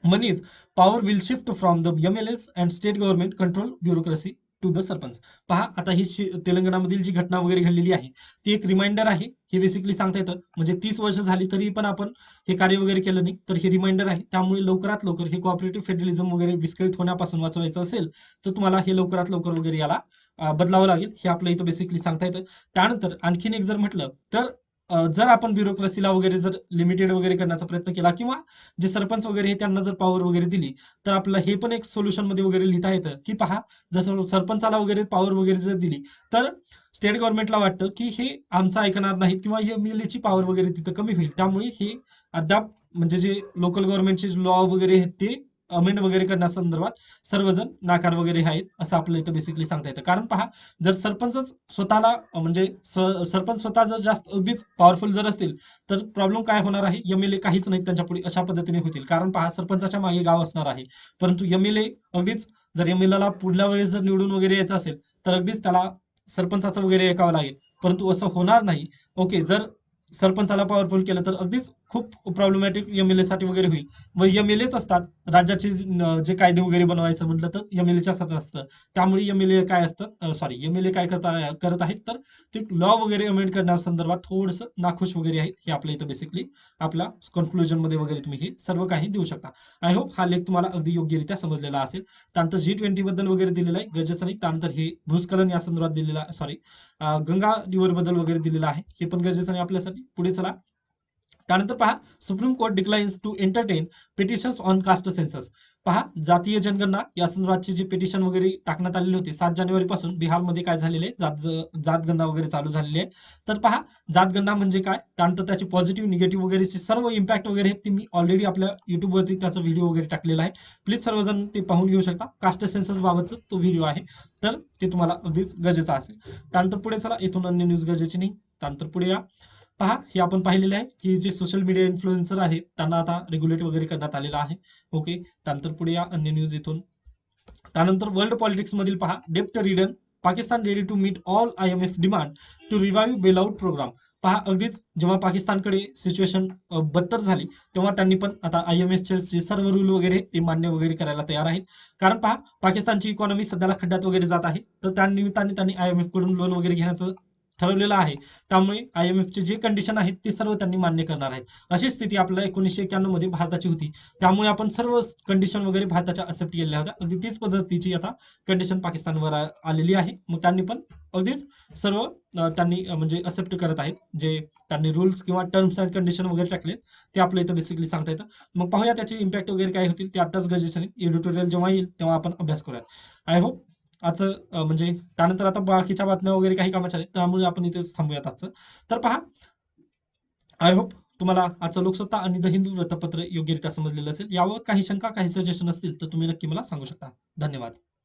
monies, power will shift from the MLAs and state government control bureaucracy to the sarpanch. पहा आता ही तेलंगणामधील जी घटना वगैरे घडलेली आहे ती एक reminder आहे, हे बेसिकली सांगता येतं. म्हणजे 30 वर्ष झाली तरी पण आपण हे कार्य वगैरे केलं नाही, तर हे रिमाइंडर आहे. त्यामुळे लवकरात लवकर हे कोऑपरेटिव्ह फेडरलिझम वगैरे विस्कळीत होण्यापासून वाचवायचं असेल तर तुम्हाला हे लवकरात लवकर वगैरे याला बदलावं लागेल, हे आपलं इथं बेसिकली सांगता येतं. त्यानंतर आणखीन एक जर म्हटलं तर जर आपण ब्युरोक्रेसीला वगैरे जर लिमिटेड वगैरे करण्याचा प्रयत्न केला किंवा जे सरपंच वगैरे हे त्यांना जर पॉवर वगैरे दिली, तर आपलं हे पण एक सोल्युशन मध्ये वगैरे लिहिता येतं की पहा, जसं सरपंचाला वगैरे पॉवर वगैरे जर दिली तर स्टेट गव्हर्नमेंटला वाटतं की हे आमचं ऐकणार नाहीत किंवा एमएलएची पॉवर वगैरे तिथं कमी होईल. त्यामुळे हे अद्याप म्हणजे जे लोकल गव्हर्नमेंटचे लॉ वगैरे आहेत ते अमेंड वगैरे करण्यासंदर्भात सर्वजण नाकार वगैरे आहेत, असं आपलं इथं बेसिकली सांगता येतं. कारण पहा, जर सरपंचच स्वतःला म्हणजे सरपंच स्वतः जर जास्त अगदीच पॉवरफुल जर असतील तर प्रॉब्लेम काय होणार आहे, एमएलए काहीच नाही त्यांच्या पुढे, अशा पद्धतीने होतील. कारण पहा, सरपंचाच्या मागे गाव असणार आहे, परंतु एमएलए अगदीच जर एमएलएला पुढल्या वेळेस जर निवडून वगैरे यायचं असेल तर अगदीच त्याला सरपंचाचं वगैरे ऐकावं लागेल, परंतु असं होणार नाही. ओके, जर सरपंचाला पॉवरफुल केलं तर अगदीच खूप प्रॉब्लेमॅटिक एमएलए साठी वगैरे होईल. व एमएलएच असतात राज्याचे जे कायदे वगैरे बनवायचं म्हटलं तर एमएलएच्या हातात असतं. त्यामुळे एमएलए काय असतात, सॉरी, एमएलए काय करत आहेत तर ते लॉ वगैरे अमेंड करण्यासंदर्भात थोडंसं नाखुश वगैरे आहेत, हे आपल्या इथं बेसिकली आपला कन्क्लुजन मध्ये वगैरे तुम्ही हे सर्व काही देऊ शकता. आय होप हा लेख तुम्हाला अगदी योग्यरित्या समजलेला असेल. त्यानंतर G20 बद्दल वगैरे दिलेलं आहे, गरजेचं नाही. त्यानंतर हे भूस्खलन या संदर्भात दिलेला, सॉरी, गंगा रिव्हर बद्दल वगैरे दिलेलं आहे, हे पण गरजेचं नाही आपल्यासाठी. पुढे चला. त्यानंतर पहा, Supreme Court declines to entertain petitions on caste census. पहा, जातीय जनगणना या संदर्भातचे जे पिटिशन वगैरे टाकण्यात आलेले होते 7 जानेवारी पासून बिहारमध्ये काय झालेले जातगणना वगैरे चालू झालेली आहे. तर पहा, जातगणना म्हणजे काय, त्यानंतर त्याची पॉझिटिव्ह निगेटिव्ह वगैरेचे सर्व इम्पॅक्ट वगैरे आहेत ते मी ऑलरेडी आपल्या युट्यूबवरती त्याचा व्हिडिओ वगैरे टाकलेला आहे. प्लीज सर्वजण ते पाहून घेऊ शकता. कास्ट सेन्सस बाबतचा तो व्हिडिओ आहे, तर ते तुम्हाला अगदीच गरजेचं असेल. त्यानंतर पुढे चला, इथून अन्य न्यूज गरजेची नाही. त्यानंतर पुढे या. पहा, हे आपण पाहिलेले आहे की जे सोशल मीडिया इन्फ्लुएन्सर आहेत त्यांना आता रेग्युलेट वगैरे करण्यात आलेलं आहे. ओके, त्यानंतर पुढे या अन्य न्यूज इथून. त्यानंतर वर्ल्ड पॉलिटिक्स मधील पहा, डेप्ट ridden Pakistan ready to meet all IMF demand to revive bailout programme. पहा, अगदीच जेव्हा पाकिस्तानकडे सिच्युएशन बदतर झाली तेव्हा त्यांनी पण आता IMFचे जे सर्व रूल वगैरे ते मान्य वगैरे करायला तयार आहेत. कारण पहा, पाकिस्तानची इकॉनॉमी सध्याला खड्ड्यात वगैरे जात आहे, तर त्या निमित्ताने त्यांनी IMF कडून लोन वगैरे घेण्याचं ठरवलेलं आहे. त्यामुळे IMFचे जे कंडिशन आहेत ते सर्व त्यांनी मान्य करणार आहेत. अशी स्थिती आपल्याला 1991 मध्ये भारताची होती. त्यामुळे आपण सर्व कंडिशन वगैरे भारताच्या एक्सेप्ट केलेल्या होत्या. अगदी तीच पद्धतीची आता कंडिशन पाकिस्तानवर आलेली आहे. मग त्यांनी पण अगदीच सर्व त्यांनी म्हणजे एक्सेप्ट करत आहेत. जे त्यांनी रूल्स किंवा टर्म्स अँड कंडिशन वगैरे टाकलेत ते आपल्या इथं बेसिकली सांगता येतं. मग पाहूया त्याचे इम्पॅक्ट वगैरे काय होतील, ते आताच गरजेचं नाही. एडिटोरियल जेव्हा येईल तेव्हा आपण अभ्यास करूयात. आय होप आजचं म्हणजे त्यानंतर आता बाकीच्या बातम्या वगैरे काही कामाच्या आहेत, त्यामुळे आपण इथेच थांबूयात आजचं. तर पहा, आय होप तुम्हाला आजचं लोकसत्ता आणि द हिंदू वृत्तपत्र योग्यरित्या समजलेलं असेल. यावर काही शंका, काही सजेशन असतील तर तुम्ही नक्की मला सांगू शकता. धन्यवाद.